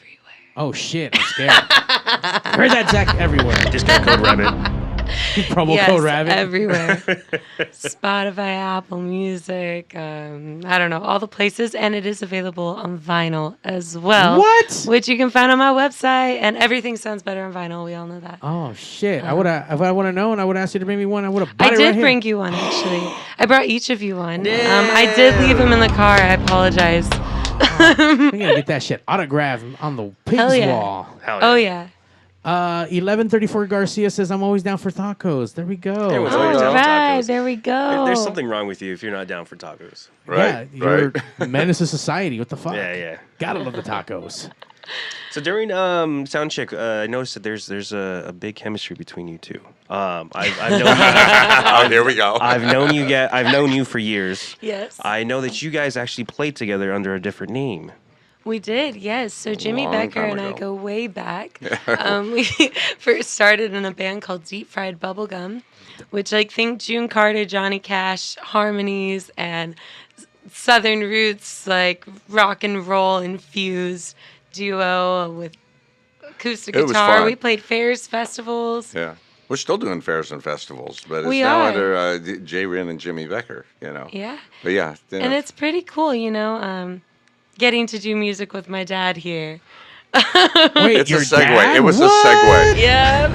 Oh shit, I'm scared. Heard that, Zach? Everywhere. Discount code Rabbit. Promo code Rabbit. Everywhere. Spotify, Apple Music, I don't know, all the places. And it is available on vinyl as well. What? Which you can find on my website. And everything sounds better on vinyl. We all know that. Oh shit! I would have, if I would have known, I would have asked you to bring me one. I would have bought I it did right here. bring you one, actually. I brought each of you one. I did leave them in the car. I apologize. We gotta get that shit autographed on the Pigs Hell yeah. wall. Hell Oh, yeah. 1134 Garcia says, I'm always down for tacos. There we go. Everyone's All always down for right. tacos. There we go. There's something wrong with you if you're not down for tacos. Right. Yeah, you're a menace to society. What the fuck? Yeah. Gotta love the tacos. So during sound check, I noticed that there's a big chemistry between you two. I've known you. Oh, here we go. I've known you for years. Yes. I know that you guys actually played together under a different name. We did, yes. So Jimmy Long Becker time and I ago. go way back. We first started in a band called Deep Fried Bubblegum, which think June Carter, Johnny Cash, harmonies, and Southern roots, rock and roll infused duo with acoustic It was guitar. fun. We played fairs, festivals. Yeah. We're still doing fairs and festivals, but it's We now are. under Jay Rin and Jimmy Becker, Yeah. But yeah. And it's pretty cool, getting to do music with my dad here. Wait, it's a your segue. dad? It was What? a segue. Yeah.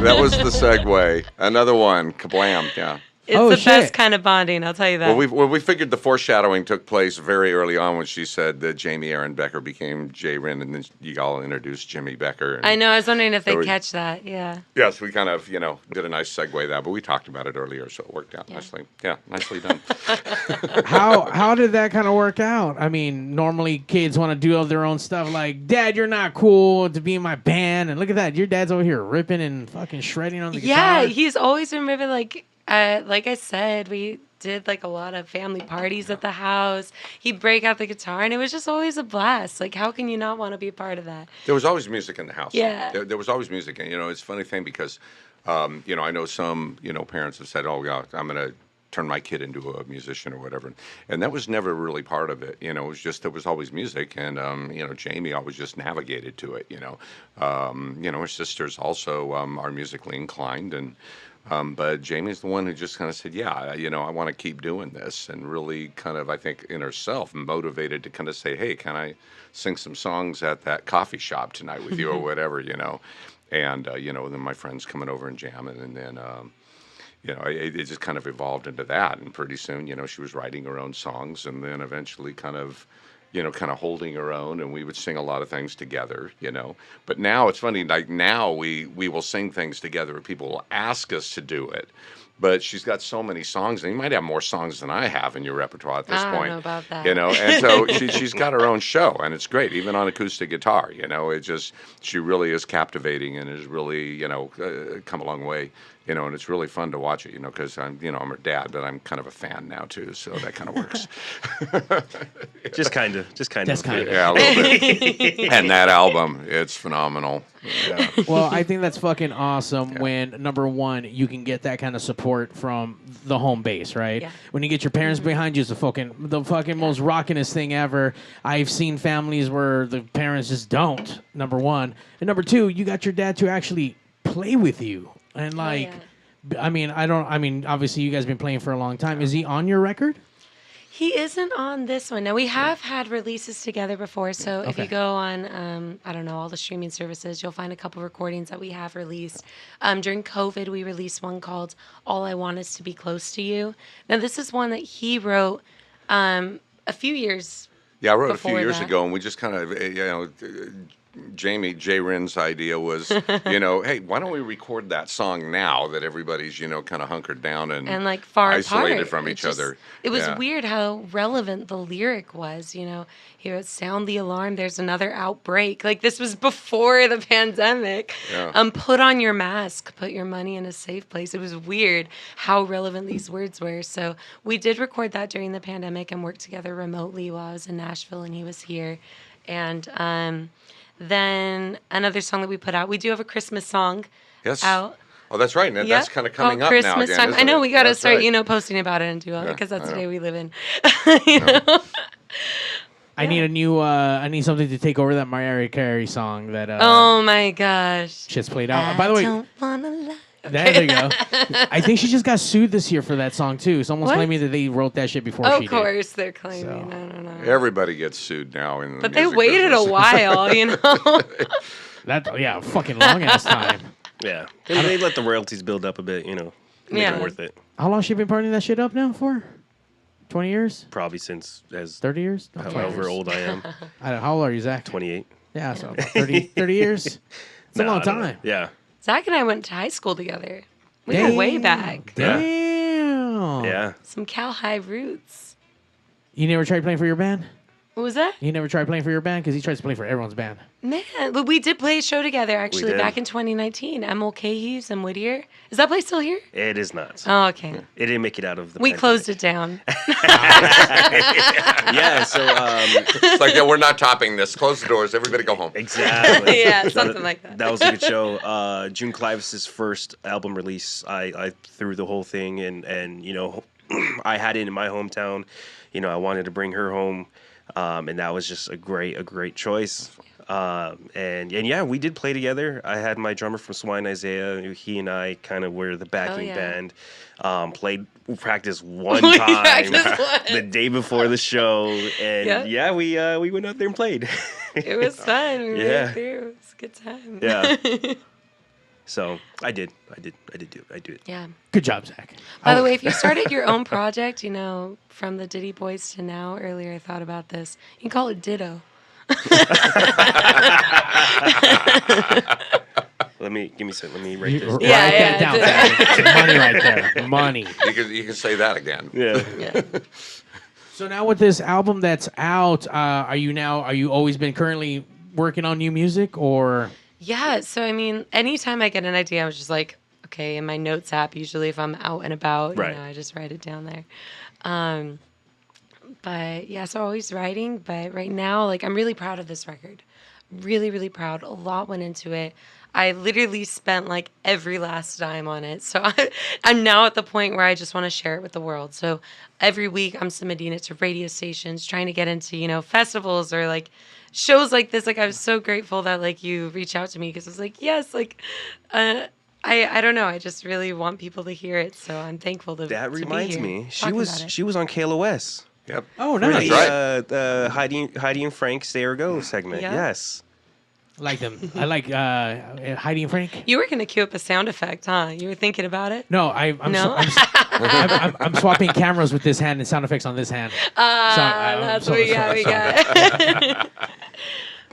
That was the segue. Another one. Kablam. Yeah. It's Oh, the shit. best kind of bonding, I'll tell you that. Well, we figured the foreshadowing took place very early on when she said that Jamie Aaron Becker became Jay Rin, and then you all introduced Jimmy Becker. And I know, I was wondering if So they we- catch that, yeah. Yes, we kind of, did a nice segue there, but we talked about it earlier, so it worked out nicely. Yeah, nicely done. How did that kind of work out? I mean, normally kids want to do all their own stuff. Like, Dad, you're not cool to be in my band, and look at that, your dad's over here ripping and fucking shredding on the Yeah, guitar. he's always been really like I said, we did a lot of family parties at the house. He'd break out the guitar, and it was just always a blast. How can you not want to be a part of that? There was always music in the house. Yeah. There was always music. And, it's a funny thing because, I know some, parents have said, oh, yeah, I'm going to turn my kid into a musician or whatever. And that was never really part of it. It was just, there was always music. And, Jamie always just navigated to it, her sisters also are musically inclined. And, but Jamie's the one who just kind of said, yeah, I want to keep doing this, and really kind of, I think, in herself, motivated to kind of say, hey, can I sing some songs at that coffee shop tonight with you or whatever, And, then my friends coming over and jamming, and then, it just kind of evolved into that. And pretty soon, she was writing her own songs, and then eventually kind of holding her own, and we would sing a lot of things together, But now it's funny, now we will sing things together, people will ask us to do it. But she's got so many songs, and you might have more songs than I have in your repertoire at this I point. don't know about that. And so she's got her own show, and it's great, even on acoustic guitar, she really is captivating and has really, come a long way. And it's really fun to watch it, because I'm her dad, but I'm kind of a fan now too, so that kind of works. Just kind of. Yeah, a little bit. And that album, it's phenomenal. Yeah. Well, I think that's fucking awesome when, number one, you can get that kind of support from the home base, right? Yeah. When you get your parents behind you, it's the fucking most rockinest thing ever. I've seen families where the parents just don't, number one. And number two, you got your dad to actually play with you. And obviously you guys have been playing for a long time. Is he on your record? He isn't on this one. Now, we have had releases together before, so if you go on, all the streaming services, you'll find a couple recordings that we have released. During COVID, we released one called All I Want Is to Be Close to You. Now, this is one that he wrote a few years Yeah, I wrote it a few before years that. ago, and we just kind of, Jay Ren's idea was, hey, why don't we record that song now that everybody's, kind of hunkered down and like far isolated apart. from each other. It was Yeah. weird how relevant the lyric was. He would sound the alarm. There's another outbreak. Like this was before the pandemic. Yeah. Put on your mask. Put your money in a safe place. It was weird how relevant these words were. So we did record that during the pandemic and worked together remotely while I was in Nashville and he was here. And then another song that we put out. We do have a Christmas song out. Oh, that's right. And that's kind of coming up Christmas now again. time. I know we got to That's start, right. posting about it and do all because that's the day we live in. I need I need something to take over that Mariah Carey song that oh my gosh. just played out. By the way, don't wanna lie. there you go. I think she just got sued this year for that song too. Someone's What? claiming that they wrote that shit before she Of did. course they're claiming. So. I don't know. Everybody gets sued now in the But they music waited business. a while, That fucking long ass time. Yeah. They let the royalties build up a bit, make Yeah. it worth it. How long she been partying that shit up now for? 20 years? Probably since 30 years? No, 20 however years. old I am. I don't know. How old are you, Zach? 28. Yeah, so about 30 years. It's a long I don't know. time. Yeah. Zach and I went to high school together. We go way back. Damn. Yeah. Some Cal High roots. You never tried playing for your band? What was that? You never tried playing for your band? Because he tries to play for everyone's band. Man, but we did play a show together actually did. back in 2019. Emil Mulcahy's and Whittier. Is that place still here? It is not. Oh, okay. It didn't make it out of the We pandemic. closed it down. Yeah, so It's like, we're not topping this. Close the doors. Everybody go home. exactly. Yeah, something like that. That was a good show. June Clivis's first album release. I threw the whole thing and I had it in my hometown. I wanted to bring her home. And that was just a great choice. And yeah, we did play together. I had my drummer from Swine, Isaiah. He and I kind of were the backing band. Practiced one We time practiced once. the day before the show, and we went out there and played. It was fun. We made Yeah. it through. It was a good time. Yeah. So I did do it. Yeah. Good job, Zach. By the way, if you started your own project, from the Diddy Boys to now, earlier I thought about this. You can call it Ditto. Let me write this. Write Yeah, that down, Zach. Money right there. Money. You can say that again. Yeah. So now with this album that's out, are you always been currently working on new music or? Yeah, so anytime I get an idea, I was just like, okay, in my notes app, usually if I'm out and about, Right. I just write it down there. But yeah, so always writing, but right now, I'm really proud of this record. Really, really proud. A lot went into it. I literally spent every last dime on it. So I'm now at the point where I just want to share it with the world. So every week I'm submitting it to radio stations, trying to get into, festivals or shows like this. I was so grateful that you reached out to me because I was like, yes, I don't know. I just really want people to hear it. So I'm thankful to That to be reminds here me, she talking was about it. she was on KLOS. Yep. Oh, For nice. the Heidi and Frank's There Go segment. Yeah. Yes. I like them. I like Heidi and Frank. You were going to cue up a sound effect, huh? You were thinking about it? No, I'm No? I'm swapping cameras with this hand and sound effects on this hand. That's what we got.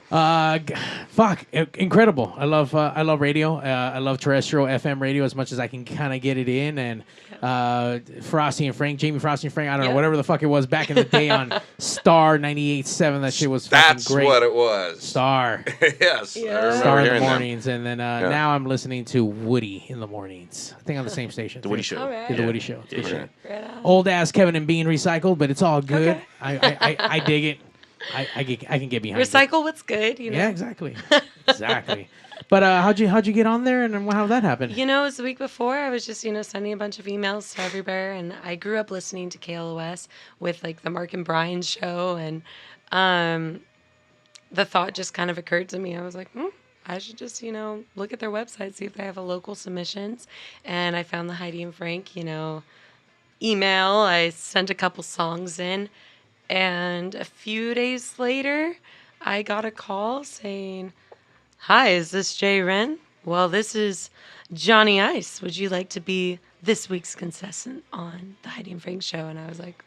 Fuck, incredible. I love radio. I love terrestrial FM radio as much as I can kind of get it in. And Frosty and Frank, Jamie Frosty and Frank, I don't know, whatever the fuck it was back in the day on Star 98.7. That shit was fucking That's great. what it was. Star. Yes. I remember Star in the hearing that. mornings. And then now I'm listening to Woody in the mornings. I think on the same station. The Woody Show. All right. Yeah, the Woody Show. It's good shit. Right on. Old ass Kevin and Bean recycled, but it's all good. Okay. I dig it. I can get behind it. Recycle what's good, Yeah, exactly. Exactly. But how'd you get on there and how did that happen? It was the week before. I was just, sending a bunch of emails to everywhere. And I grew up listening to KLOS with the Mark and Brian show. And the thought just kind of occurred to me. I was like, I should just, look at their website, see if they have a local submissions. And I found the Heidi and Frank, email. I sent a couple songs in. And a few days later, I got a call saying, "Hi, is this Jay Wren? Well, this is Johnny Ice. Would you like to be this week's contestant on the Heidi and Frank show?" And I was like,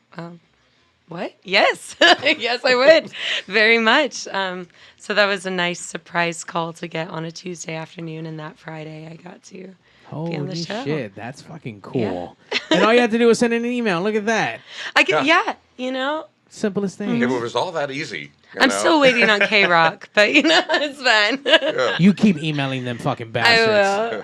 What? Yes. Yes, I would. Very much. So that was a nice surprise call to get on a Tuesday afternoon, and that Friday I got to be on the Holy show. shit, that's fucking cool. And all you have to do is send in an email. Look at that. I can, you know. Simplest thing. If it was all that easy. I'm still waiting on K-Rock, but it's fine. You keep emailing them fucking bastards.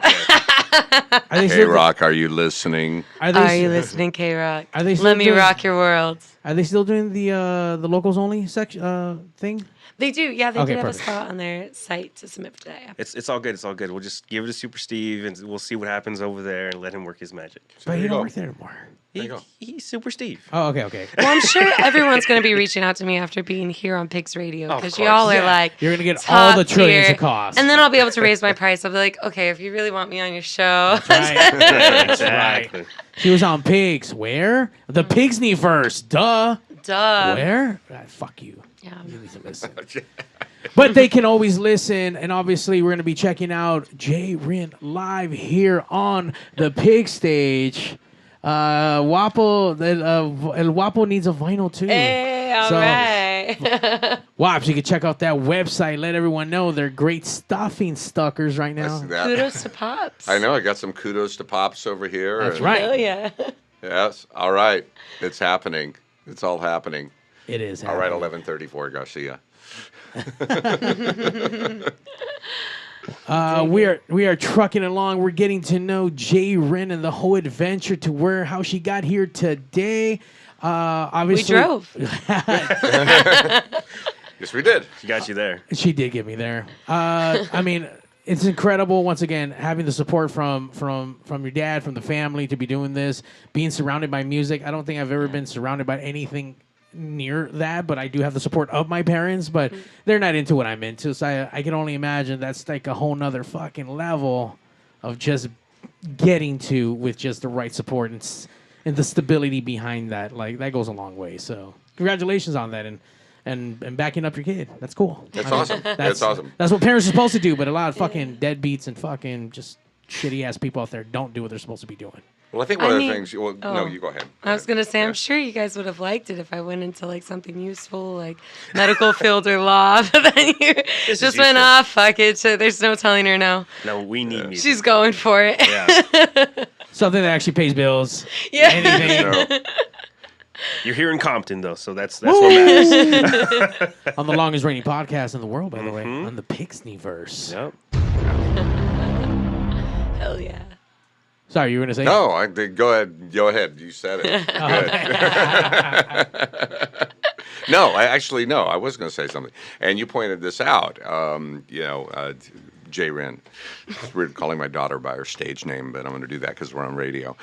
I will. K-Rock, are you listening? Are you listening, K-Rock? Are they still Let me doing- rock your world. Are they still doing the locals only section thing? They do, yeah. They Okay, did have perfect. a spot on their site to submit for today. It's all good. It's all good. We'll just give it to Super Steve, and we'll see what happens over there, and let him work his magic. But he don't work there anymore. He's Super Steve. Oh, okay. Well, I'm sure everyone's going to be reaching out to me after being here on Pigs Radio, because course. y'all are Yeah. like, You're gonna get all the top trillions tier. of costs. And then I'll be able to raise my price. I'll be like, okay, if you really want me on your show. That's right. She was on Pigs. Where? The Pigsniverse. Duh. Duh. Where? Fuck you. Yeah. You need to listen. But they can always listen, and obviously we're going to be checking out Jay Rin live here on the Pig stage. Wapo, El Wapo needs a vinyl too. Hey, all right. Waps, you can check out that website. Let everyone know they're great stuffing stuckers right now. Kudos to Pops. I know. I got some kudos to Pops over here. That's right. Hell yeah. Yes. All right. It's happening. It's all happening. It is. All right. happening. 11:34, Garcia. We are trucking along. We're getting to know Jay Rin and the whole adventure to how she got here today. Obviously, We drove. Yes, we did. She got you there. She did get me there. I mean, it's incredible. Once again, having the support from your dad, from the family, to be doing this, being surrounded by music. I don't think I've ever been surrounded by anything near that, but I do have the support of my parents, but they're not into what I'm into, so I can only imagine that's like a whole nother fucking level of just getting to with just the right support and the stability behind that. Like, that goes a long way, so congratulations on that, and backing up your kid. That's cool. That's awesome. That's awesome. That's what parents are supposed to do, but a lot of fucking deadbeats and fucking just shitty ass people out there don't do what they're supposed to be doing. Well, I think one of the things. Well, no, you go ahead. I was going to say, I'm sure you guys would have liked it if I went into like something useful, like medical field or law. But then you just went off, fuck it. So there's no telling her no. No, we need music. She's going for it. Yeah. Something that actually pays bills. Yeah. Anything. You're here in Compton, though, so that's what matters. On the longest reigning podcast in the world, by the way, on the Pigsniverse. Yep. Hell yeah. Sorry, you were going to say? No, go ahead. Go ahead. You said it. No, I was going to say something. And you pointed this out. Jay Rin. It's weird calling my daughter by her stage name, but I'm going to do that because we're on radio.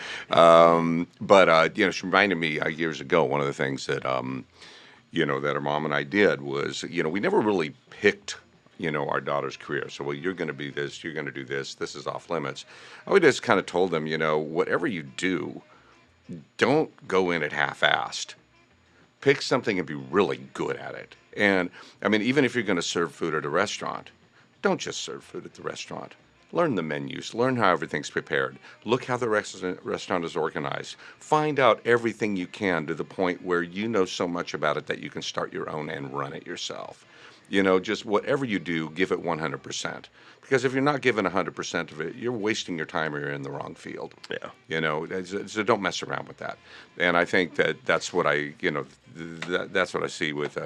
She reminded me years ago, one of the things that, that her mom and I did was, we never really picked our daughter's career. So, you're going to be this, you're going to do this is off limits. I just kind of told them, whatever you do, don't go in it half-assed. Pick something and be really good at it. And, I mean, even if you're going to serve food at a restaurant, don't just serve food at the restaurant. Learn the menus. Learn how everything's prepared. Look how the restaurant is organized. Find out everything you can to the point where you know so much about it that you can start your own and run it yourself. Just whatever you do, give it 100%. Because if you're not giving 100% of it, you're wasting your time or you're in the wrong field. Yeah. So don't mess around with that. And I think that's what that's what I see with,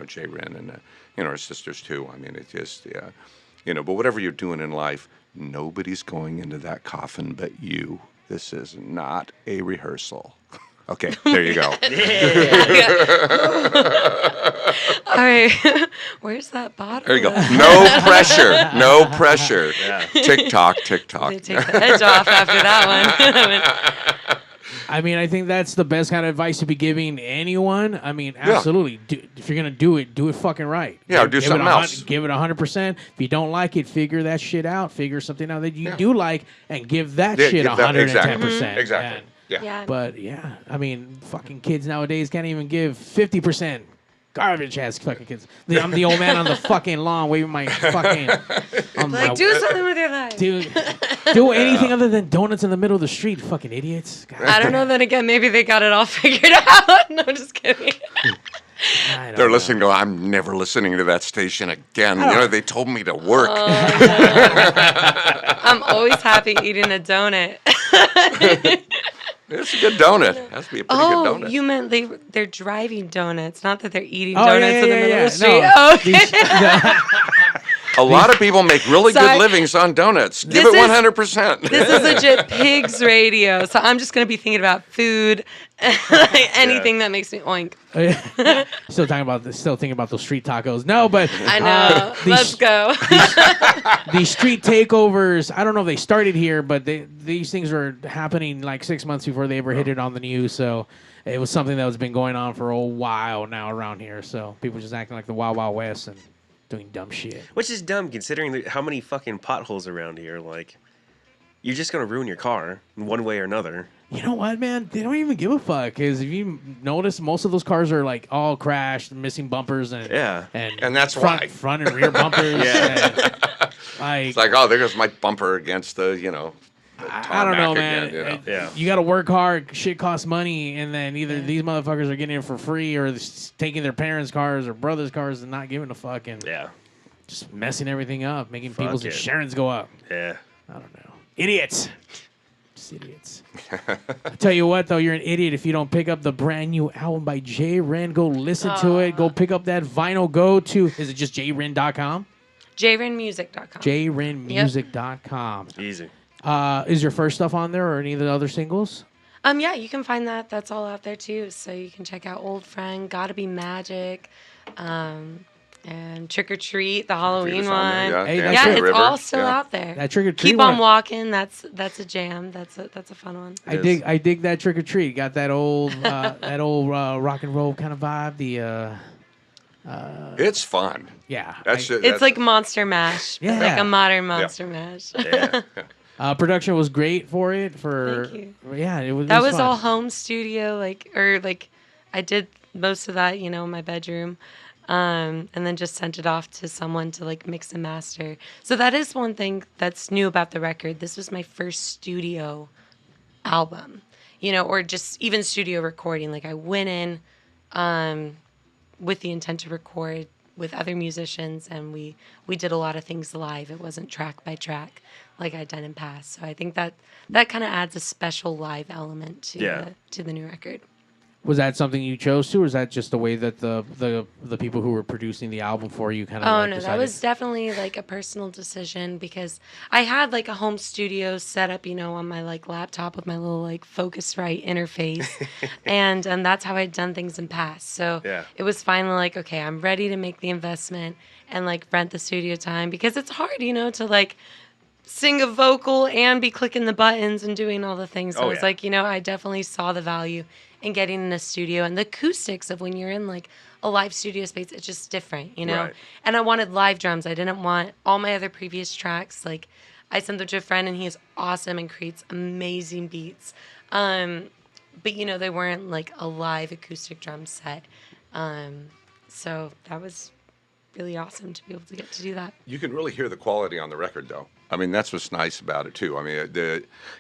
Jay Rin and, her sisters too. I mean, it's just, but whatever you're doing in life, nobody's going into that coffin but you. This is not a rehearsal. Okay, there you go. All right. Where's that bottle? There you go. No pressure. No pressure. Yeah. TikTok. They take the edge off after that one. I mean, I think that's the best kind of advice to be giving anyone. I mean, absolutely. If you're going to do it fucking right. Yeah, do something else. Give it 100%. If you don't like it, figure that shit out. Figure something out that you do like and give that shit 110%. Exactly. Yeah. But, I mean, fucking kids nowadays can't even give 50%. Garbage ass fucking kids. I'm the old man on the fucking lawn waving my fucking. Do something with your life. Do anything other than donuts in the middle of the street, fucking idiots. God. I don't know. Then again, maybe they got it all figured out. No, just kidding. They're listening to, I'm never listening to that station again. They told me to work. Oh, no. I'm always happy eating a donut. It's a good donut. Has to be a pretty good donut. Oh, you meant they're driving donuts, not that they're eating donuts in the middle of the street. No, oh, okay. A lot of people make really good livings on donuts. Give it 100%. This is legit Pigs Radio, so I'm just going to be thinking about food, anything that makes me oink. Still thinking about those street tacos. No, but I know. Let's go. These street takeovers. I don't know if they started here, but these things were happening like 6 months before they ever hit it on the news. So it was something that was been going on for a while now around here. So people just acting like the Wild Wild West and doing dumb shit. Which is dumb considering how many fucking potholes around here. Like, you're just going to ruin your car in one way or another. You know what, man? They don't even give a fuck. Because if you notice, most of those cars are like all crashed, missing bumpers, and that's why front and rear bumpers. It's like, oh, there goes my bumper against the, I don't know, man. Again, You got to work hard. Shit costs money, and then either these motherfuckers are getting it for free, or taking their parents' cars or brothers' cars and not giving a fuck, and just messing everything up, making people's insurance go up. Yeah, I don't know. Idiots. Just idiots. I tell you what, though, you're an idiot if you don't pick up the brand new album by J Ren. Go listen to it. Go pick up that vinyl. Go to, is it just jren.com? jrenmusic.com. jrenmusic.com. Easy. Is your first stuff on there or any of the other singles? Yeah, you can find that. That's all out there too. So you can check out Old Friend, Gotta Be Magic, and Trick or Treat, the Halloween one. It's all still out there. That Trick or Treat. Keep on Walking. That's a jam. That's a fun one. I dig that Trick or Treat. Got that old rock and roll kind of vibe. It's fun. Yeah, it's like Monster Mash, but like a modern Monster Mash. Production was great for it. Thank you. Yeah, it was. That was fun. all home studio, I did most of that, in my bedroom, and then just sent it off to someone to mix and master. So that is one thing that's new about the record. This was my first studio album, or just even studio recording. I went in, with the intent to record with other musicians, and we did a lot of things live. It wasn't track by track like I'd done in past. So I think that kind of adds a special live element to the new record. Was that something you chose to, or is that just the way that the people who were producing the album for you kind of? Oh no, decided? That was definitely a personal decision because I had a home studio set up, on my laptop with my little Focusrite interface, and that's how I'd done things in past. So it was finally okay, I'm ready to make the investment and rent the studio time because it's hard, to sing a vocal and be clicking the buttons and doing all the things. So it's I definitely saw the value in getting in a studio, and the acoustics of when you're in a live studio space, it's just different, Right. And I wanted live drums. I didn't want all my other previous tracks. I sent them to a friend, and he is awesome and creates amazing beats. But they weren't a live acoustic drum set. So that was really awesome to be able to get to do that. You can really hear the quality on the record, though. I mean, that's what's nice about it too. I mean,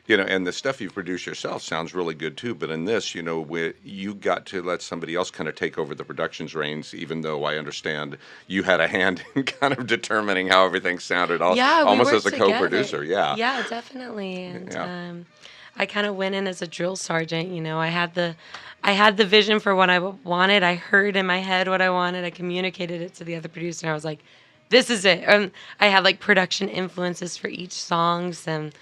and the stuff you produce yourself sounds really good too. But in this, you got to let somebody else kind of take over the production's reins. Even though I understand you had a hand in kind of determining how everything sounded, almost as a co-producer. Yeah, definitely. And I kind of went in as a drill sergeant. I had the vision for what I wanted. I heard in my head what I wanted. I communicated it to the other producer, and I was like, this is it. I had production influences for each songs, and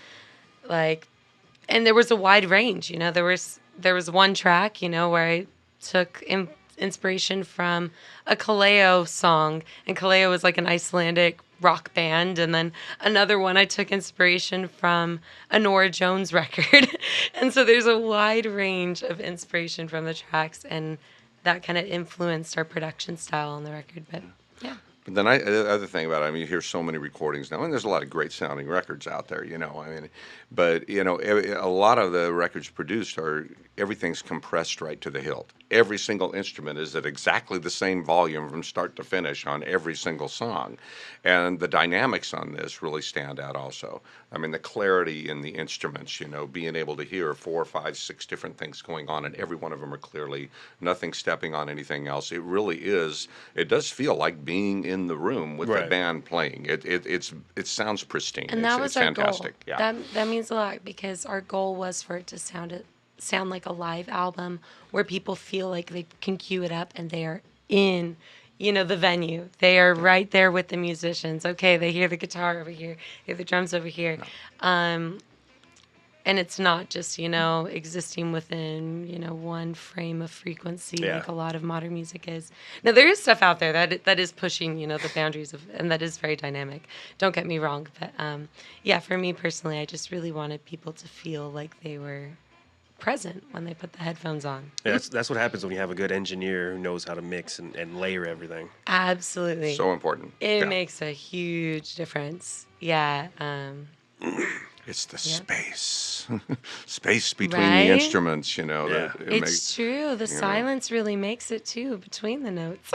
there was a wide range. There was one track, where I took inspiration from a Kaleo song, and Kaleo was an Icelandic rock band, and then another one I took inspiration from a Norah Jones record, and so there's a wide range of inspiration from the tracks, and that kind of influenced our production style on the record. But yeah. But then the other thing about it, I mean, you hear so many recordings now, and there's a lot of great sounding records out there, I mean, but, a lot of the records produced everything's compressed right to the hilt. Every single instrument is at exactly the same volume from start to finish on every single song. And the dynamics on this really stand out also. I mean, the clarity in the instruments, being able to hear 4, 5, 6 different things going on, and every one of them are clearly nothing stepping on anything else. It really is, it does feel like being in the room with the band playing. It sounds pristine. And that was our fantastic. goal. Yeah. That means a lot, because our goal was for it to sound like a live album where people feel like they can cue it up and they are in, the venue. They are right there with the musicians. Okay, they hear the guitar over here, hear the drums over here. And it's not just, existing within, one frame of frequency like a lot of modern music is. Now, there is stuff out there that is pushing, the boundaries of, and that is very dynamic. Don't get me wrong. But, for me personally, I just really wanted people to feel like they were present when they put the headphones on. Yeah, that's what happens when you have a good engineer who knows how to mix and layer everything. Absolutely. So important. It makes a huge difference. Yeah. It's the space between the instruments, It's true. The silence really makes it too between the notes.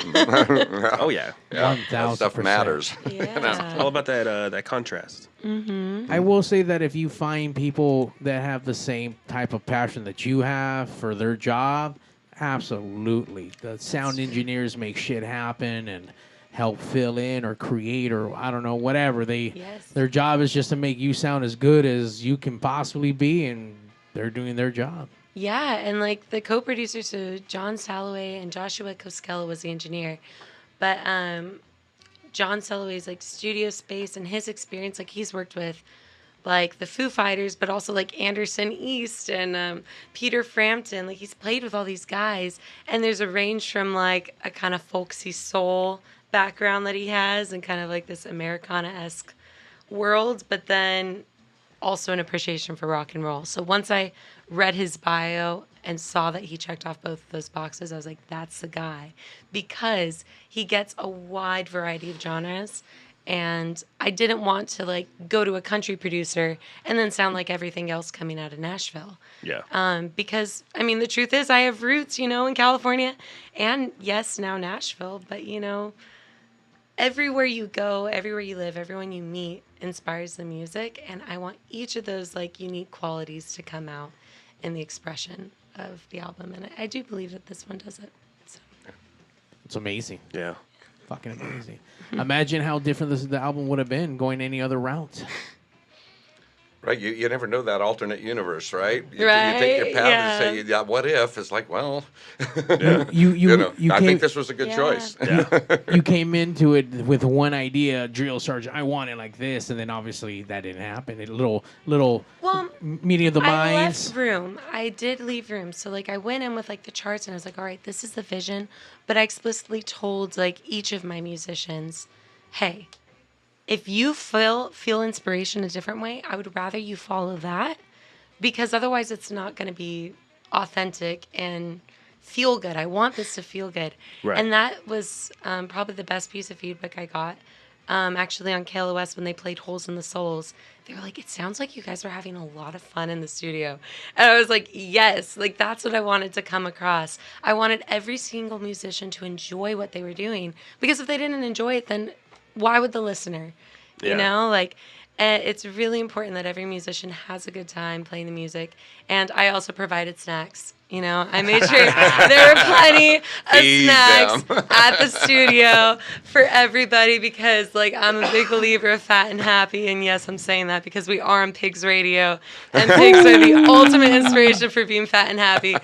Oh yeah, 1,000%. That stuff matters. Yeah. All about that contrast. Mm-hmm. I will say that if you find people that have the same type of passion that you have for their job, absolutely. The sound engineers make shit happen and help fill in or create or I don't know, whatever. Their job is just to make you sound as good as you can possibly be, and they're doing their job. Yeah, and like the co-producers, so John Salloway and Joshua Koskela was the engineer, but John Salloway's like studio space and his experience, like he's worked with like the Foo Fighters, but also like Anderson East and Peter Frampton. Like he's played with all these guys, and there's a range from like a kind of folksy soul background that he has and kind of like this Americana-esque world, but then also an appreciation for rock and roll. So once I read his bio and saw that he checked off both of those boxes, I was like, that's the guy, because he gets a wide variety of genres. And I didn't want to like go to a country producer and then sound like everything else coming out of Nashville. Yeah. Because I mean, the truth is I have roots, in California and yes, now Nashville, but everywhere you go, everywhere you live, everyone you meet inspires the music. And I want each of those like unique qualities to come out in the expression of the album. And I do believe that this one does it. So. It's amazing. Yeah. Fucking amazing. Imagine how different the album would have been going any other route. Right, you never know that alternate universe, right? You take your path and say, what if? It's like, well, I think this was a good choice. Yeah. You came into it with one idea, drill sergeant, I want it like this, and then obviously that didn't happen. A little meeting of the minds. I left room. I did leave room. So like I went in with like the charts and I was like, all right, this is the vision. But I explicitly told like each of my musicians, hey, if you feel inspiration a different way, I would rather you follow that, because otherwise it's not going to be authentic and feel good. I want this to feel good. Right. And that was probably the best piece of feedback I got. Actually on KLOS when they played Holes in the Souls, they were like, it sounds like you guys are having a lot of fun in the studio. And I was like, yes, like that's what I wanted to come across. I wanted every single musician to enjoy what they were doing, because if they didn't enjoy it, then why would the listener? It's really important that every musician has a good time playing the music. And I also provided snacks. I made sure there were plenty of snacks at the studio for everybody, because like I'm a big believer of fat and happy. And yes, I'm saying that because we are on Pigs Radio, and pigs are the ultimate inspiration for being fat and happy.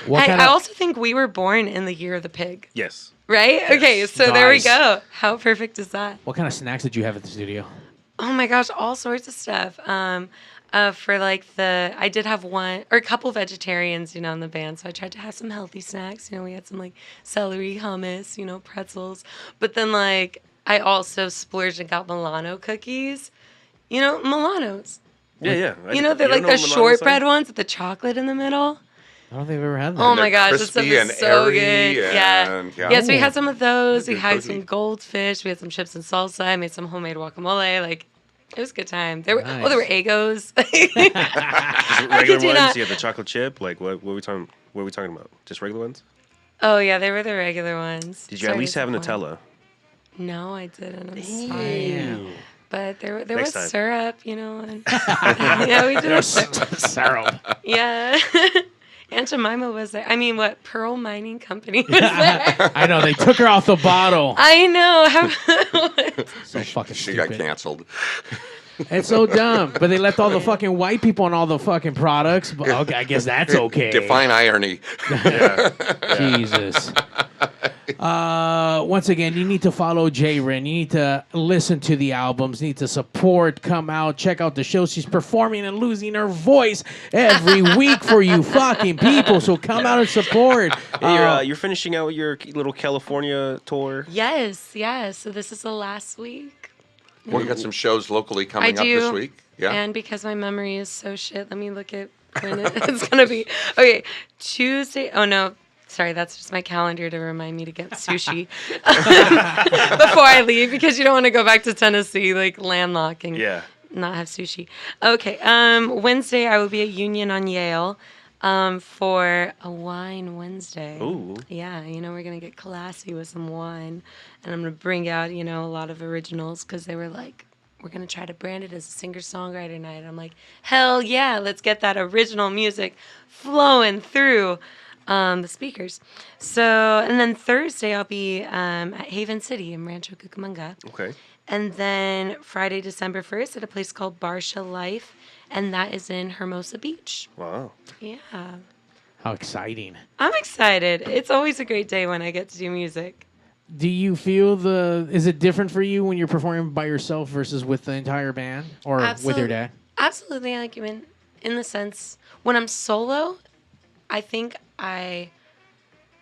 I also think we were born in the year of the pig. Yes. Right? Yes. Okay, so there we go. How perfect is that? What kind of snacks did you have at the studio? Oh my gosh, all sorts of stuff. For like I did have one or a couple vegetarians, in the band. So I tried to have some healthy snacks. We had some like celery, hummus, pretzels. But then like I also splurged and got Milano cookies. Milanos. Yeah. They're like the shortbread ones with the chocolate in the middle. I don't think I've ever had that. Oh my gosh, this stuff crispy and is so airy good. and- Yeah. So we Ooh. had some of those. We Good had cookie. some goldfish. We had some chips and salsa. I made some homemade guacamole. Like, it was a good time. There were Nice. there were Eggos. Just I regular kid you ones. not. You have the chocolate chip. Like what? What are we talking? What are we talking about? Just regular ones? Oh yeah, they were the regular ones. Did you at Sorry least to have disappoint. Nutella? No, I didn't. I'm sorry. Damn. But there Next was time. syrup, you know. And yeah, we did a Syrup. Yeah. Aunt Jemima was there. I mean, what? Pearl Mining Company was there. I know, they took her off the bottle. I know. How, So fucking She stupid. got canceled. It's so dumb. But they left all the fucking white people on all the fucking products. But okay, I guess that's okay. Define irony. Jesus. Once again, you need to follow J-Ren. You need to listen to the albums. You need to support, come out, check out the shows. She's performing and losing her voice every week for you fucking people. So come out and support. You're finishing out your little California tour. yes, yes. So this is the last week. We got some shows locally coming I up do. this week. Yeah. And because my memory is so shit, let me look at when it's going to be. Okay, Tuesday. Oh, no. Sorry, that's just my calendar to remind me to get sushi before I leave because you don't want to go back to Tennessee, like landlocked and not have sushi. Okay, Wednesday I will be at Union on Yale for a wine Wednesday. Ooh. Yeah, you know, we're going to get classy with some wine. And I'm going to bring out, you know, a lot of originals because they were like, we're going to try to brand it as a singer-songwriter night. And I'm like, hell yeah, let's get that original music flowing through the speakers. So, and then Thursday I'll be at Haven City in Rancho Cucamonga. Okay. And then Friday, December 1st at a place called Barsha Life. And that is in Hermosa Beach. Wow. Yeah. How exciting. I'm excited. It's always a great day when I get to do music. Do you feel is it different for you when you're performing by yourself versus with the entire band or with your dad? Absolutely. Like, in the sense, when I'm solo, I think I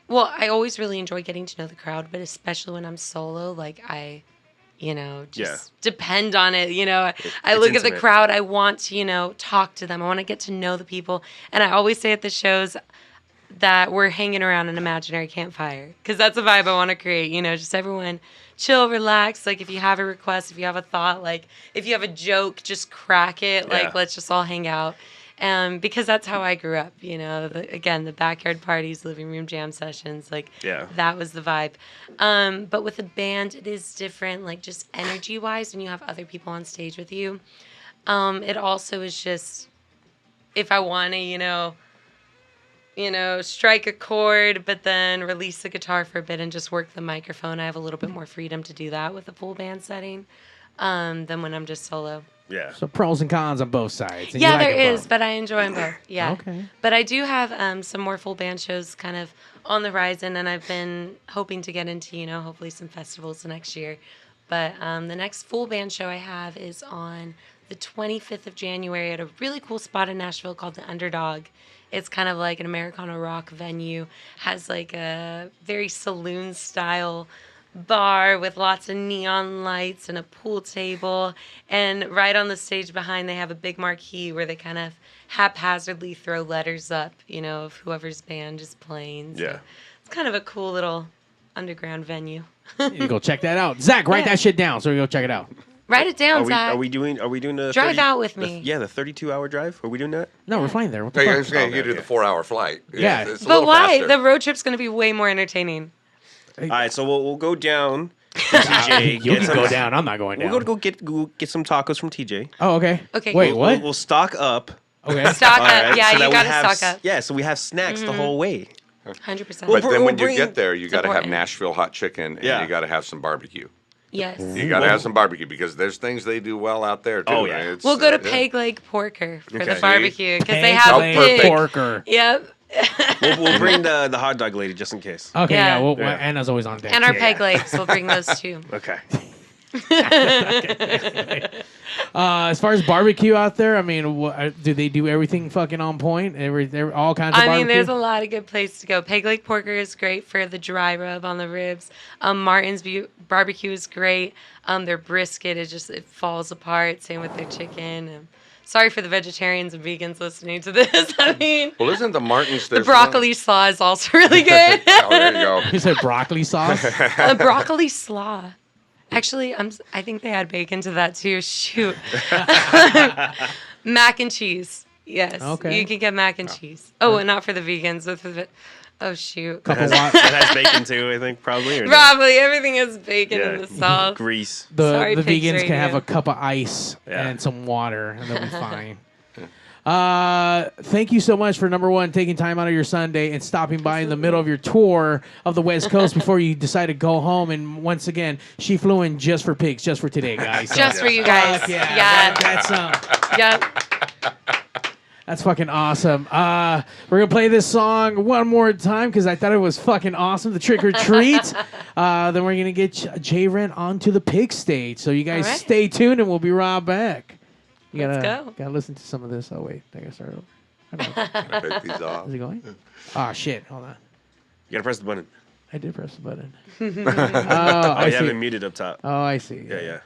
always really enjoy getting to know the crowd, but especially when I'm solo, like just depend on it. You know, I look at the crowd. I want to, talk to them. I want to get to know the people. And I always say at the shows that we're hanging around an imaginary campfire because that's a vibe I want to create. Just everyone chill, relax. Like if you have a request, if you have a thought, like if you have a joke, just crack it. Like let's just all hang out. Because that's how I grew up, the backyard parties, living room jam sessions, that was the vibe. But with a band, it is different, like just energy-wise when you have other people on stage with you. It also is just, if I want to, strike a chord, but then release the guitar for a bit and just work the microphone, I have a little bit more freedom to do that with a full band setting than when I'm just solo. Yeah. So pros and cons on both sides. Yeah, there is, but I enjoy them both. Yeah. Okay. But I do have some more full band shows kind of on the horizon, and I've been hoping to get into, hopefully some festivals next year. But the next full band show I have is on the 25th of January at a really cool spot in Nashville called The Underdog. It's kind of like an Americana rock venue, has like a very saloon style bar with lots of neon lights and a pool table, and right on the stage behind they have a big marquee where they kind of haphazardly throw letters up, of whoever's band is playing. So it's kind of a cool little underground venue. You go check that out. Zach, write that shit down so we go check it out. Write it down, Zach. Are we doing the drive out with me? The 32-hour drive? Are we doing that? No, we're flying there. What the Okay, fuck? you do the 4-hour flight. Yeah. It's a But little why? faster. The road trip's going to be way more entertaining. All right, so we'll go down to TJ. You can go down. I'm not going down. We're going to go get some tacos from TJ. Oh, okay. Okay. Wait, what? We'll stock up. Okay. Stock All up. right, Yeah, so you that we got to have stock up. Yeah, so we have snacks the whole way. 100%. But then when we'll you get there, you got to have important. Nashville hot chicken and you got to have some barbecue. Yes. You got to have some barbecue because there's things they do well out there too. Oh, yeah. It's, We'll go to Peg Leg Porker for Okay. the barbecue because they Peg have Leg pig. Porker. Yep. We'll bring the hot dog lady just in case. Okay, Yeah. Anna's always on deck. And our peg legs, we'll bring those too. Okay. As far as barbecue out there, I mean, do they do everything fucking on point? All kinds of I barbecue? mean, there's a lot of good places to go. Peg Leg Porker is great for the dry rub on the ribs. Martin's Barbecue is great. Their brisket is it falls apart. Same with their chicken. sorry for the vegetarians and vegans listening to this. I mean, Well, isn't the Martins... the broccoli slaw is also really good. Oh, there you go. You said broccoli sauce? Broccoli slaw. Actually, I think they add bacon to that too. Shoot. Mac and cheese. Yes. Okay. You can get mac and cheese. Oh, and not for the vegans. Oh, shoot. Couple That has bacon too, I think, probably. Or no? Probably. Everything has bacon in the South. Grease. Sorry, the Pigs vegans Radio. can have a cup of ice and some water, and they'll be fine. Thank you so much for, number one, taking time out of your Sunday and stopping by in the middle of your tour of the West Coast before you decide to go home. And once again, she flew in just for Pigs, just for today, guys. So, Just for you guys. yeah. Yep. That's fucking awesome. We're going to play this song one more time because I thought it was fucking awesome, the Trick or Treat. Then we're going to get J Ren onto the Pig stage. So you guys stay tuned and we'll be right back. You gotta listen to some of this. Oh, wait. I gotta start over. I take these off. Is it going? Oh, shit. Hold on. You gotta press the button. I did press the button. Oh, I you see. have it muted up top. Oh, I see. Yeah.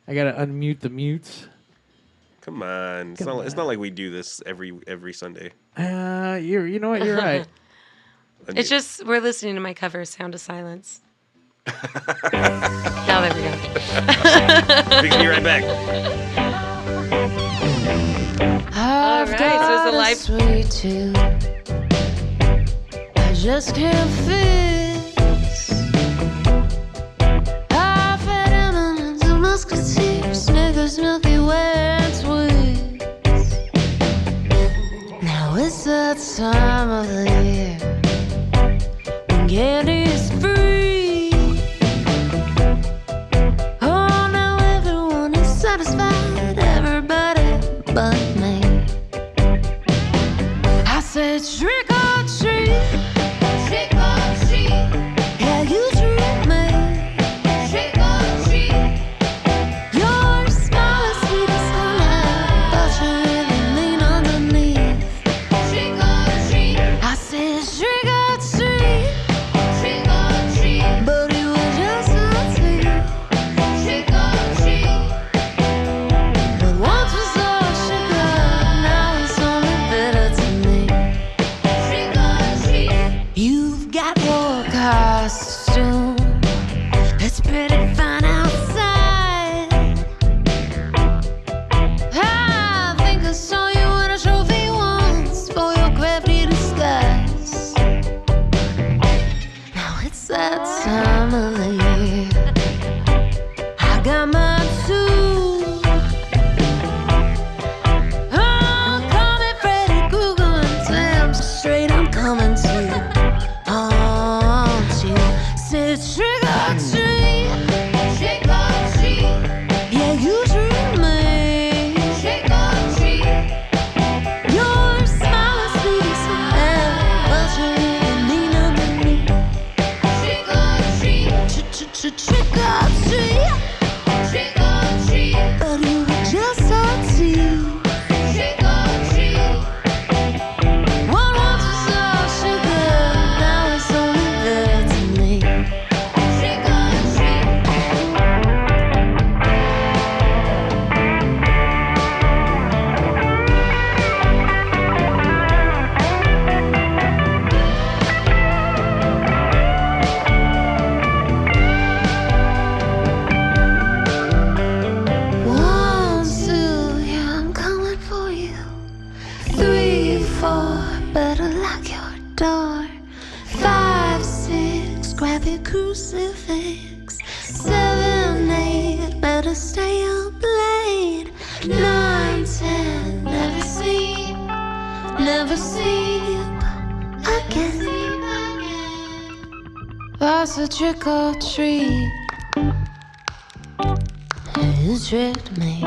I gotta unmute the mutes. Come on. It's not like we do this every Sunday. You know what? You're right. It's just we're listening to my cover, Sound of Silence. Now there we go. We can be right back. All right, so it's a live. Sweet tooth I just can't fix. I've had eminence of musketeers, Snickers, Milky Way, and Twix. Now it's that time of the year when candy is free. Oh, now everyone is satisfied, everybody but me. I said trick or treat, trick or treat. Yeah, you treat me, trick or treat. Your smile is sweet as honey, but you really mean underneath. Trick or treat. I said trick or treat, trick or treat. But you were just a treat, trick or treat. But once was all sugar, now it's only bitter to me. Trick or treat. You've got your costume. It's pretty fine outside. I think I saw you in a trophy once for your crafty disguise. Now it's that time of the year. I got mine too. Oh, call me Freddy Krueger and Sam straight. I'm coming to you. You said trick or treat, trick or treat. Yeah, you treat me, trick or treat. Your smile is sweet as hell, but you really mean underneath. Trick or treat, trick or treat, trick or treat. But you were just so cute. Trick or treat. One once was all sugar, now it's only bitter to me. Trick or treat. One, two, yeah, I'm coming for you. 3, 4, better lock your door. 5, 6, grab your crucifix. 7, 8, better stay up late. 9, 10, never sleep again. That's a trick or treat. You tricked me.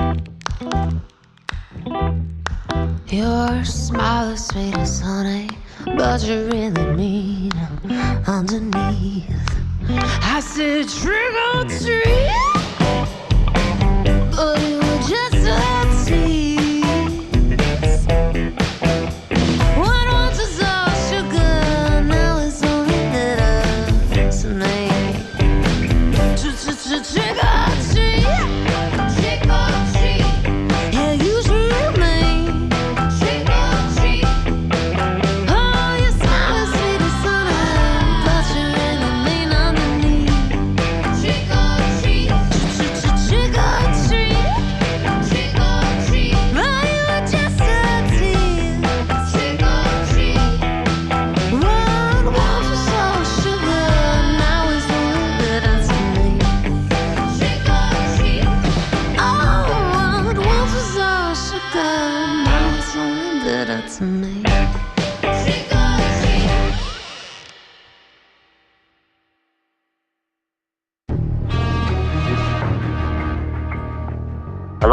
Your smile is sweet as honey, but you really mean underneath. I said trick or treat, but you were just a tease. One once was all sugar, now it's only bitter to me. Trick or treat, trick or treat. Yeah, you treat me.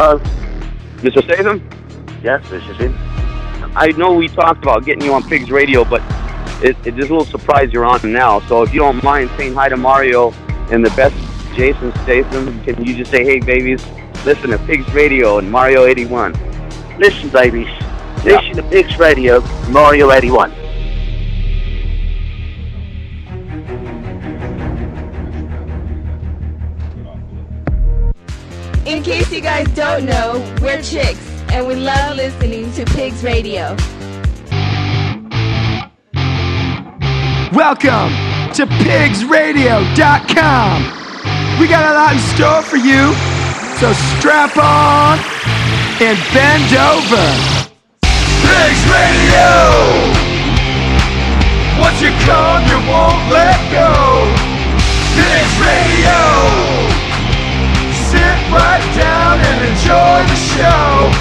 Hello? Mr. Statham? Yes, this is him. I know we talked about getting you on Pigs Radio, but it's just a little surprise you're on now. So if you don't mind saying hi to Mario and the best Jason Statham, can you just say, hey, babies, listen to Pigs Radio and Mario 81? Listen, babies. Listen to Pigs Radio, Mario 81. In case you guys don't know, we're chicks, and we love listening to Pigs Radio. Welcome to PigzRadio.com. We got a lot in store for you, so strap on and bend over. Pigs Radio! Once you come, you won't let go. Pigs Radio! Sit right down and enjoy the show.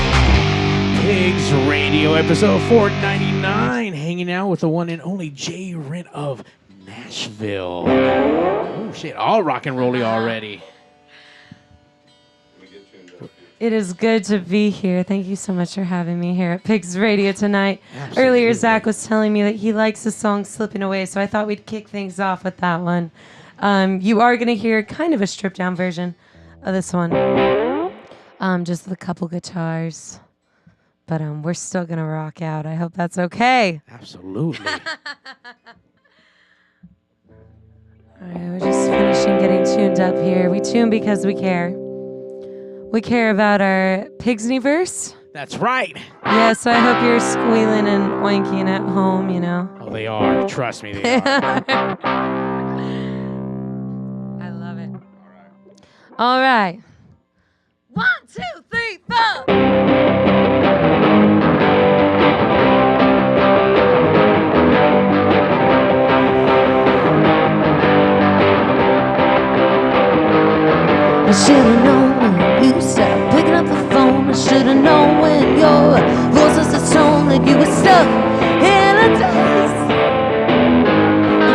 Pigs Radio, episode 499, hanging out with the one and only Jay Rent of Nashville. Oh shit, all rock and rolly already. It is good to be here. Thank you so much for having me here at Pigs Radio tonight. Absolutely. Earlier, Zack was telling me that he likes the song Slipping Away, so I thought we'd kick things off with that one. You are going to hear kind of a stripped-down version of this one, just with a couple guitars, but we're still gonna rock out. I hope that's okay. Absolutely. All right, we're just finishing getting tuned up here. We tune because we care. We care about our Pigsniverse. That's right. Yeah, so I hope you're squealing and oinking at home, you know. Oh, they are. Trust me, they are. I love it. All right. 1, 2, 3, 4. I should've known when you stopped picking up the phone. I should've known when your voice was a tone that you were stuck in a daze.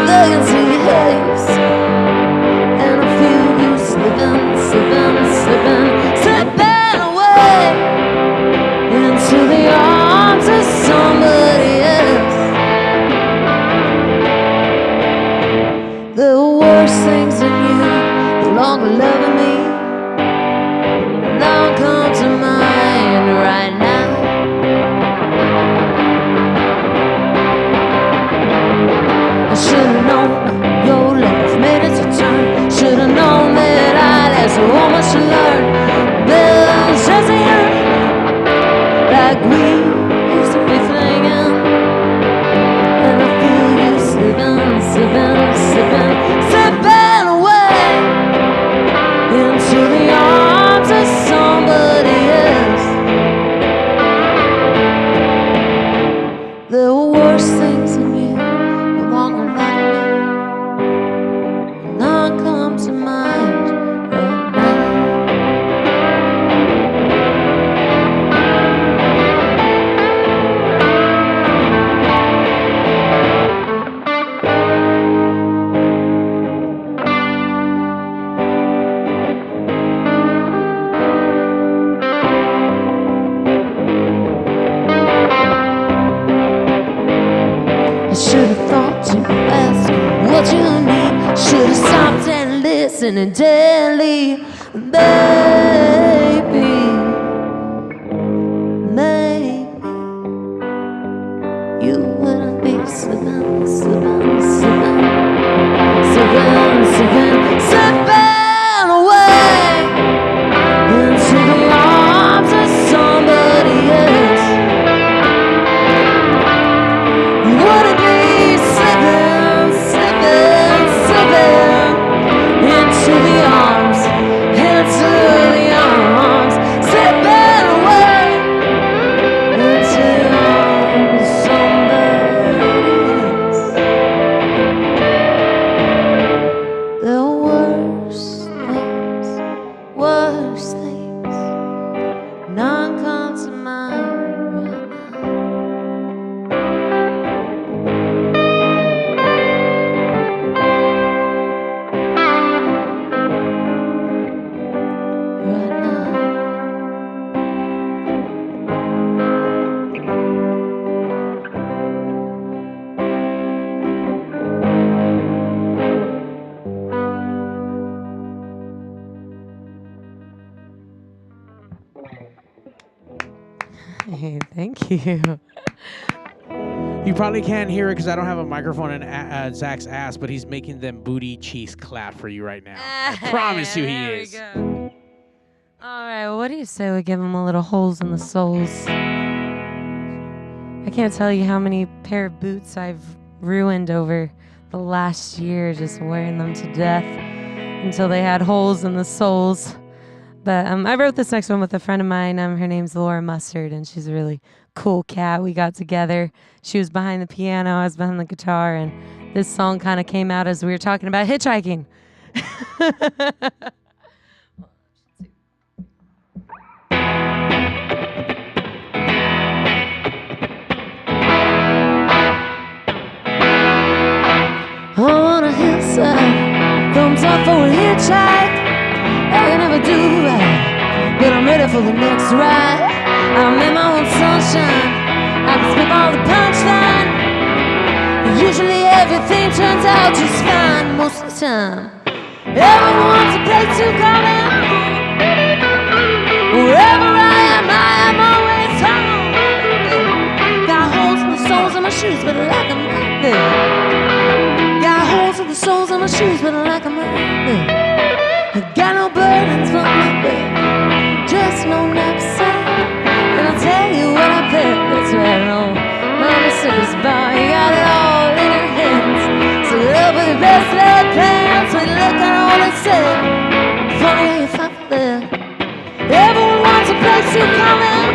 Looking to your haze, and I feel you slipping, slipping, slipping, slipping away into the arms of somebody else. The worst things in you, no longer loving me. Now come to mind right now. I should've known your love made it to turn. Should've known that I'd have so much to learn. Bells just young, like we used to be flinging. And I feel you slipping, slipping, slipping, slipping away into the arms of somebody else. There were worse things in you, no longer loving me. None come to mind right now. I should've thought to ask what you need. Should've stopped and listened and daily, baby. Maybe you wouldn't be slipping, slipping, slipping, slipping, slipping, slipping away into the arms of somebody else. You wouldn't be slipping, slipping, slipping into the arms, slipping away into the arms of somebody else. Thank you. You probably can't hear it because I don't have a microphone in Zach's ass, but he's making them booty cheeks clap for you right now. I promise you he is. There we go. All right, well, what do you say we give him a little holes in the soles? I can't tell you how many pair of boots I've ruined over the last year, just wearing them to death until they had holes in the soles. But I wrote this next one with a friend of mine. Her name's Laura Mustard, and she's a really cool cat. We got together. She was behind the piano, I was behind the guitar, and this song kind of came out as we were talking about hitchhiking. On a hillside, thumbs up for a hitchhike. I can never do right, but I'm ready for the next ride. I'm in my own sunshine, I can spit all the punchline. Usually everything turns out just fine most of the time. Everyone wants a place to come in. Wherever I am always home. Got holes in the soles of my shoes, but I like them like that. Holes in the soles of my shoes, but I like them right there. I got no burdens on my back, just no knapsack. And I'll tell you what I bet, that's right on Mama Circus bar. You got it all in your hands, so up with your best leg pants. We look at all and say, funny if I'm there. Everyone wants a place to come in.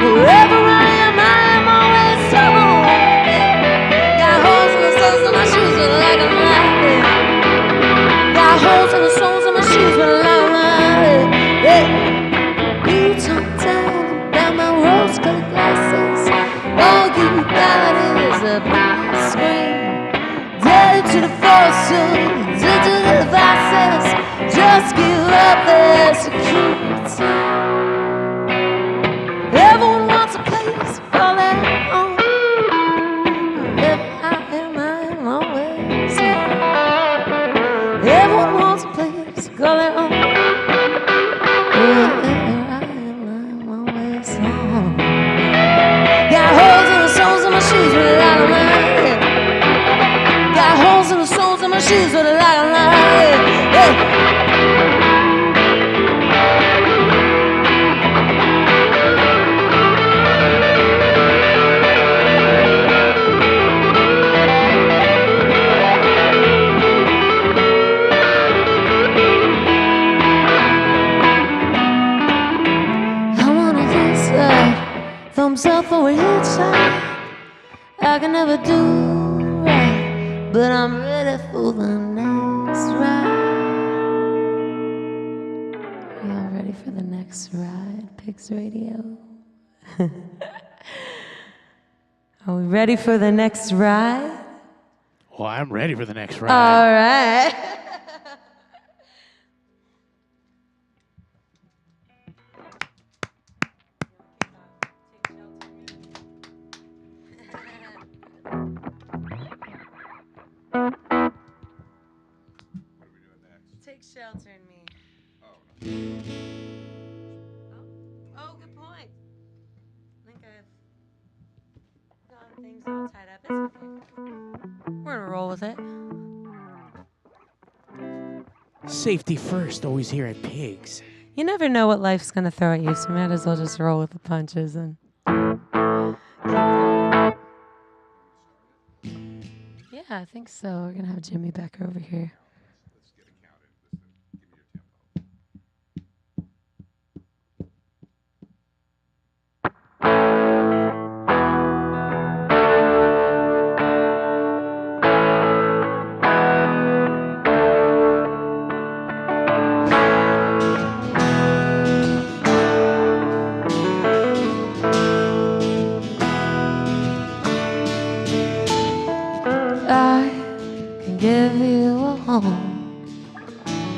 Wherever I am always home. Holes in the soles of my shoes, but I like it. Yeah. You talk down about my rose-colored glasses. All you got is a black screen. Dead to the force, dead to the devices. Just give up their security. Everyone wants a place for their own. Wherever I am always home. Everyone wants a place to call their own. Wherever I am always home. Got holes in the soles of my shoes, but I don't like it. Got holes in the soles of my shoes, but I don't like it. Yeah. Thumbs up for a hitchhike. I can never do right, but I'm ready for the next ride. Are y'all ready for the next ride, Pigs Radio? Are we ready for the next ride? Well, I'm ready for the next ride. All right. Take shelter in me. Oh, good point. I think I've got things all tied up. It's okay. We're gonna roll with it. Safety first, always here at Pigs. You never know what life's gonna throw at you, so might as well just roll with the punches and. Yeah, I think so. We're gonna have Jimmy Becker over here. Give you a home,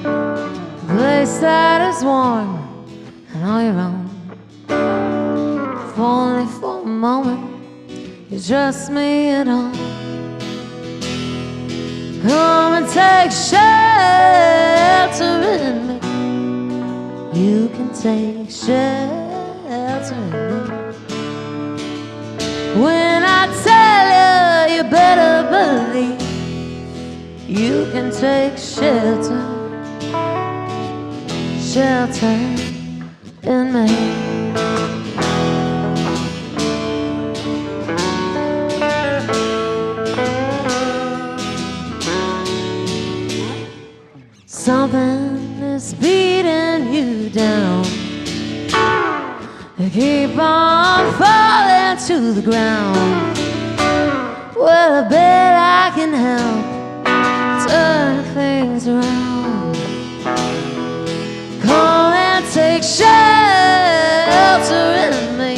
a place that is warm and all your own. If only for a moment, you're just me at home. Come and take shelter in me. You can take shelter in me. You can take shelter, shelter in me. Something is beating you down. You keep on falling to the ground. Well, I bet I can help turn things around. Come and take shelter in me.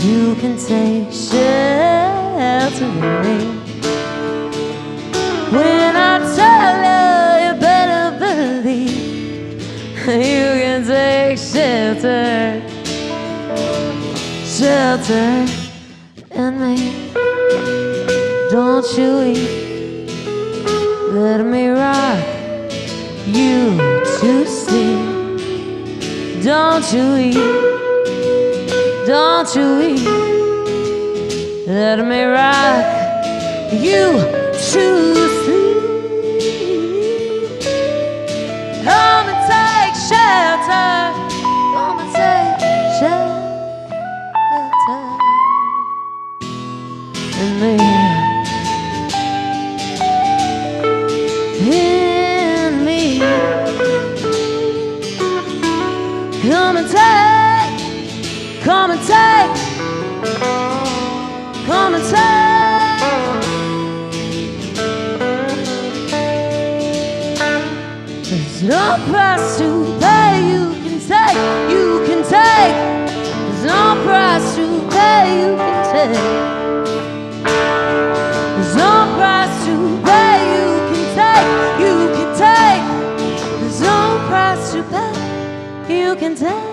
You can take shelter in me. When I tell you, you better believe you can take shelter, shelter in me. Don't you weep, let me rock you to sleep. Don't you weep, don't you weep, let me rock you to sleep. Come and take shelter, come and take shelter in me. In me. Come and take, come and take, come and take. There's no price to pay, you can take, you can take. There's no price to pay, you can take. There's no price to pay, you can take, you can take. There's no price to pay, you can take.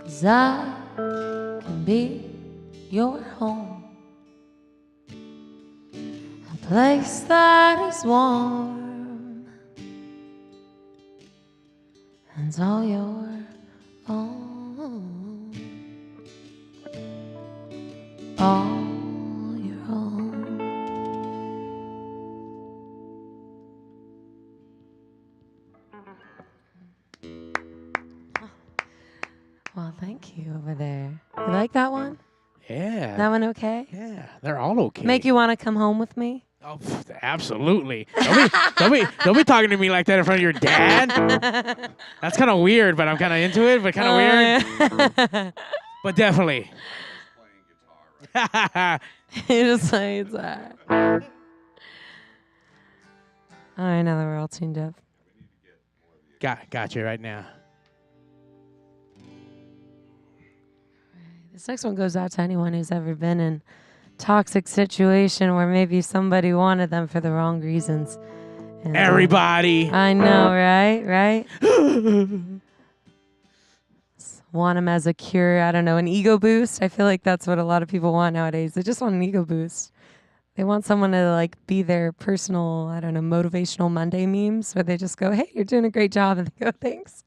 'Cause I can be your home, a place that is warm and all your own, all your own. Well, thank you over there. You like that one? Yeah. That one okay? Yeah, they're all okay. Make you want to come home with me? Oh, absolutely. Don't be talking to me like that in front of your dad. That's kind of weird, but I'm kind of into it, but kind of weird. Yeah. But definitely. You just say it's that. All right, now that we're all tuned up. Got you right now. This next one goes out to anyone who's ever been in a toxic situation where maybe somebody wanted them for the wrong reasons. And, Everybody. I know, right? Right? Want them as a cure, I don't know, an ego boost. I feel like that's what a lot of people want nowadays. They just want an ego boost. They want someone to like be their personal, I don't know, motivational Monday memes where they just go, hey, you're doing a great job. And they go, thanks.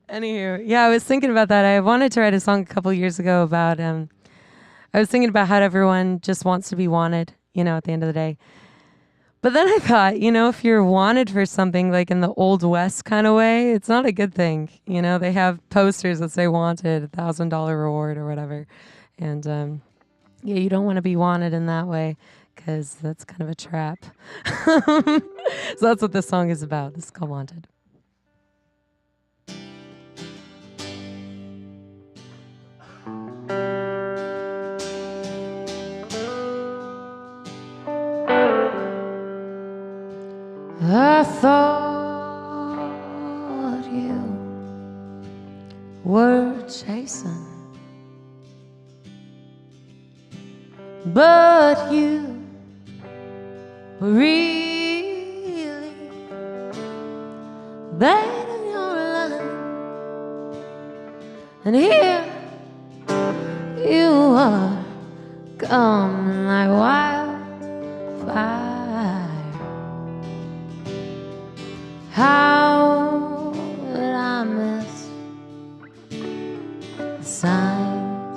Anywho, yeah, I was thinking about that. I wanted to write a song a couple years ago about, I was thinking about how everyone just wants to be wanted, you know, at the end of the day. But then I thought, you know, if you're wanted for something like in the Old West kind of way, it's not a good thing. You know, they have posters that say wanted, $1,000 reward or whatever. And yeah, you don't want to be wanted in that way because that's kind of a trap. So that's what this song is about. This is called Wanted. I thought you were chasing, but you were really bad in your line. And here you are, coming like wildfire. How would I miss the signs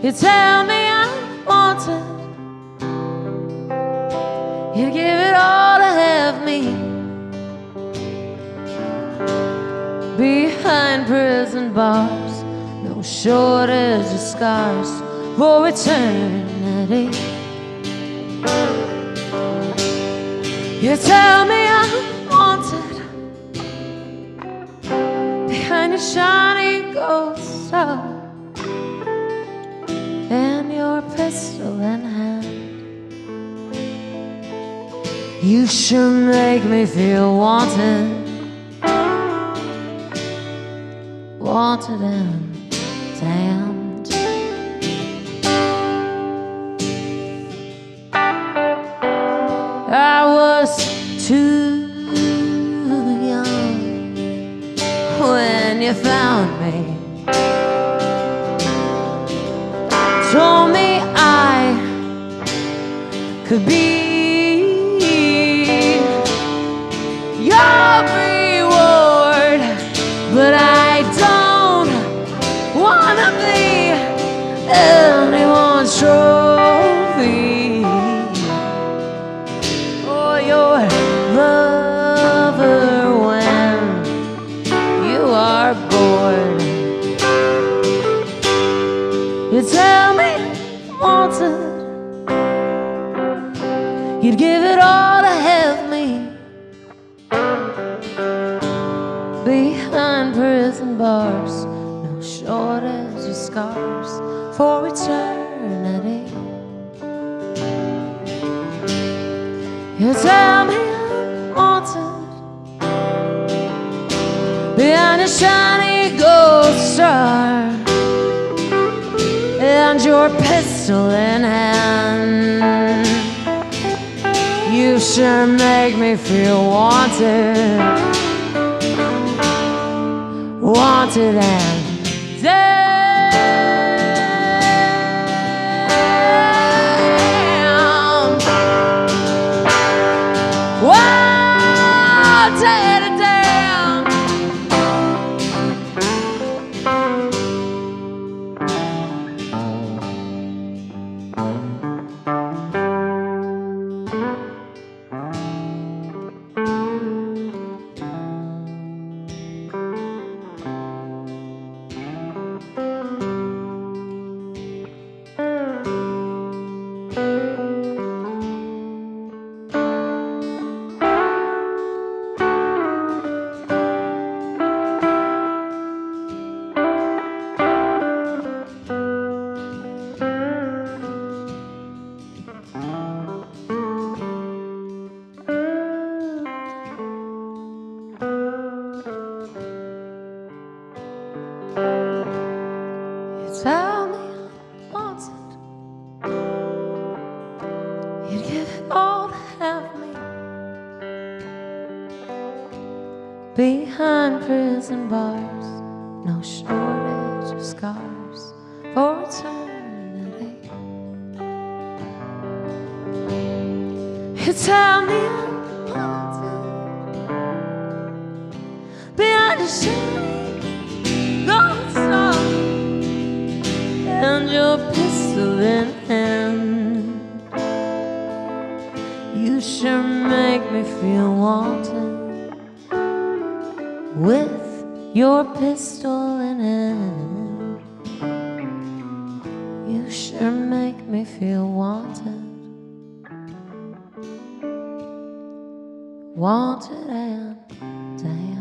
You tell me I'm wanted. You give it all to have me. Behind prison bars, no shortage of scars for eternity. You tell me I'm wanted behind a shiny gold star and your pistol in hand. You sure make me feel wanted, wanted and damned. I was too young when you found me. Told me I could be your reward, but I don't wanna be anyone's trophy or your lover when you are bored. You tell me wanted, you'd give it all to have me. Behind prison bars, no shortage of scars for eternity. You tell me I'm wanted behind a shiny gold star and your pistol in hand. You sure make me feel wanted, wanted and damned. Wanted and damned. Tell me I'm wanted, you'd give it all to have me. Behind prison bars, no shortage of scars for eternity. You tell me I'm wanted behind a shiny gold star and your pistol in hand. You sure make me feel wanted with your pistol in hand. You sure make me feel wanted, wanted and damned.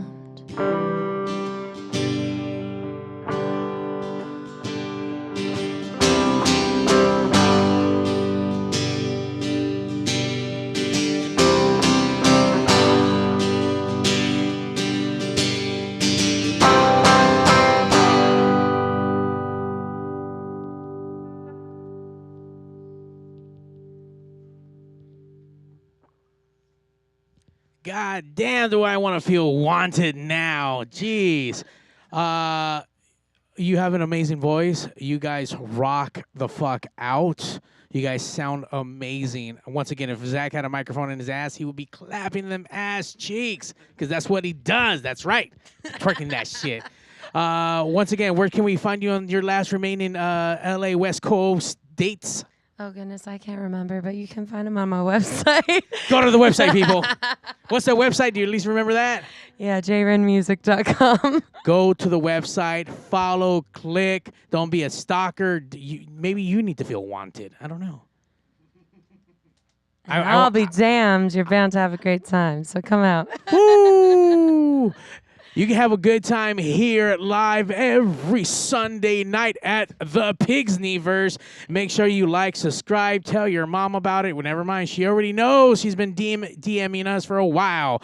God damn, do I want to feel wanted now. Jeez. You have an amazing voice. You guys rock the fuck out. You guys sound amazing. Once again, if Zack had a microphone in his ass, he would be clapping them ass cheeks because that's what he does. That's right. Twerking that shit. Once again, where can we find you on your last remaining LA West Coast dates? Oh, goodness, I can't remember, but you can find them on my website. Go to the website, people. What's that website? Do you at least remember that? Yeah, jrenmusic.com. Go to the website, follow, click. Don't be a stalker. Maybe you need to feel wanted. I don't know. I'll be damned. You're bound to have a great time, so come out. Woo! You can have a good time here live every Sunday night at the PigzRadio. Make sure you like, subscribe, tell your mom about it. Well, never mind, she already knows. She's been DMing us for a while.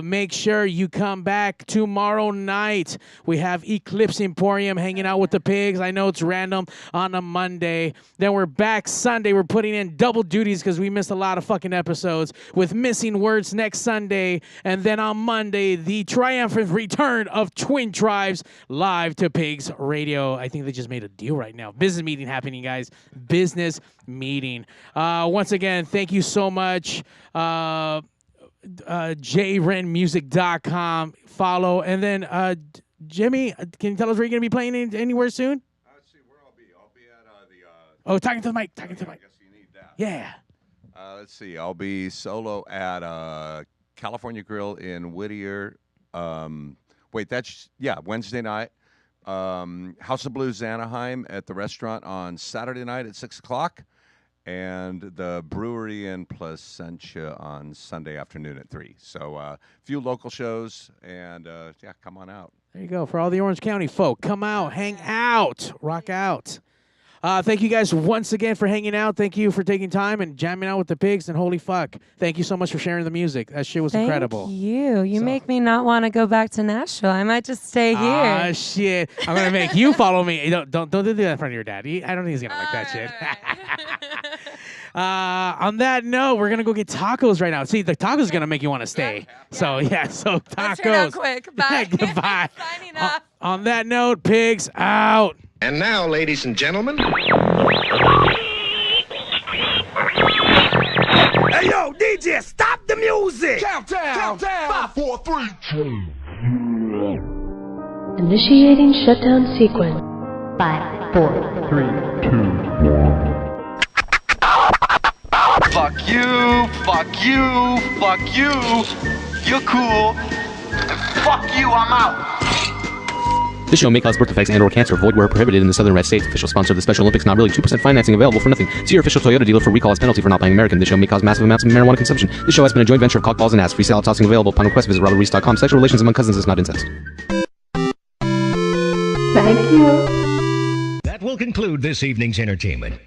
Make sure you come back tomorrow night. We have Eclipse Emporium hanging out with the pigs. I know it's random on a Monday. Then we're back Sunday. We're putting in double duties because we missed a lot of fucking episodes with Missing Words next Sunday. And then on Monday, the triumphant return of Twin Tribes live to PigzRadio. I think they just made a deal right now. Business meeting happening, guys. Business meeting. Once again, thank you so much. jrenmusic.com. Follow. And then, Jimmy, can you tell us where you're going to be playing anywhere soon? Let's see where I'll be. I'll be at the... Oh, talking to the mic. Talking to the mic. I guess you need that. Yeah. Let's see. I'll be solo at California Grill in Whittier. Wednesday night. House of Blues Anaheim at the restaurant on Saturday night at 6 o'clock. And the brewery in Placentia on Sunday afternoon at 3. So a few local shows, and come on out. There you go. For all the Orange County folk, come out, hang out, rock out. Thank you guys once again for hanging out. Thank you for taking time and jamming out with the pigs. And holy fuck, thank you so much for sharing the music. That shit was incredible. Thank you. You make me not want to go back to Nashville. I might just stay here. Ah, shit. I'm going to make you follow me. Don't do that in front of your dad. I don't think he's going to like that shit. On that note, we're going to go get tacos right now. See, the tacos are going to make you want to stay. So tacos. Let's turn out quick. Bye. Goodbye. Signing off. On that note, pigs out. And now, ladies and gentlemen. Hey, yo, DJ, stop the music! Countdown! 5, 4, 3, 2. Initiating shutdown sequence. 5, 4, 3, 2, 1. Fuck you, fuck you, fuck you. You're cool. Fuck you, I'm out. This show may cause birth defects and/or cancer. Void where prohibited in the Southern Red States. Official sponsor of the Special Olympics. Not really. 2% financing available for nothing. See your official Toyota dealer for recall as penalty for not buying American. This show may cause massive amounts of marijuana consumption. This show has been a joint venture of cockballs and ass. Free salad tossing available upon request. Visit robertreese.com. Sexual relations among cousins is not incest. Thank you. That will conclude this evening's entertainment.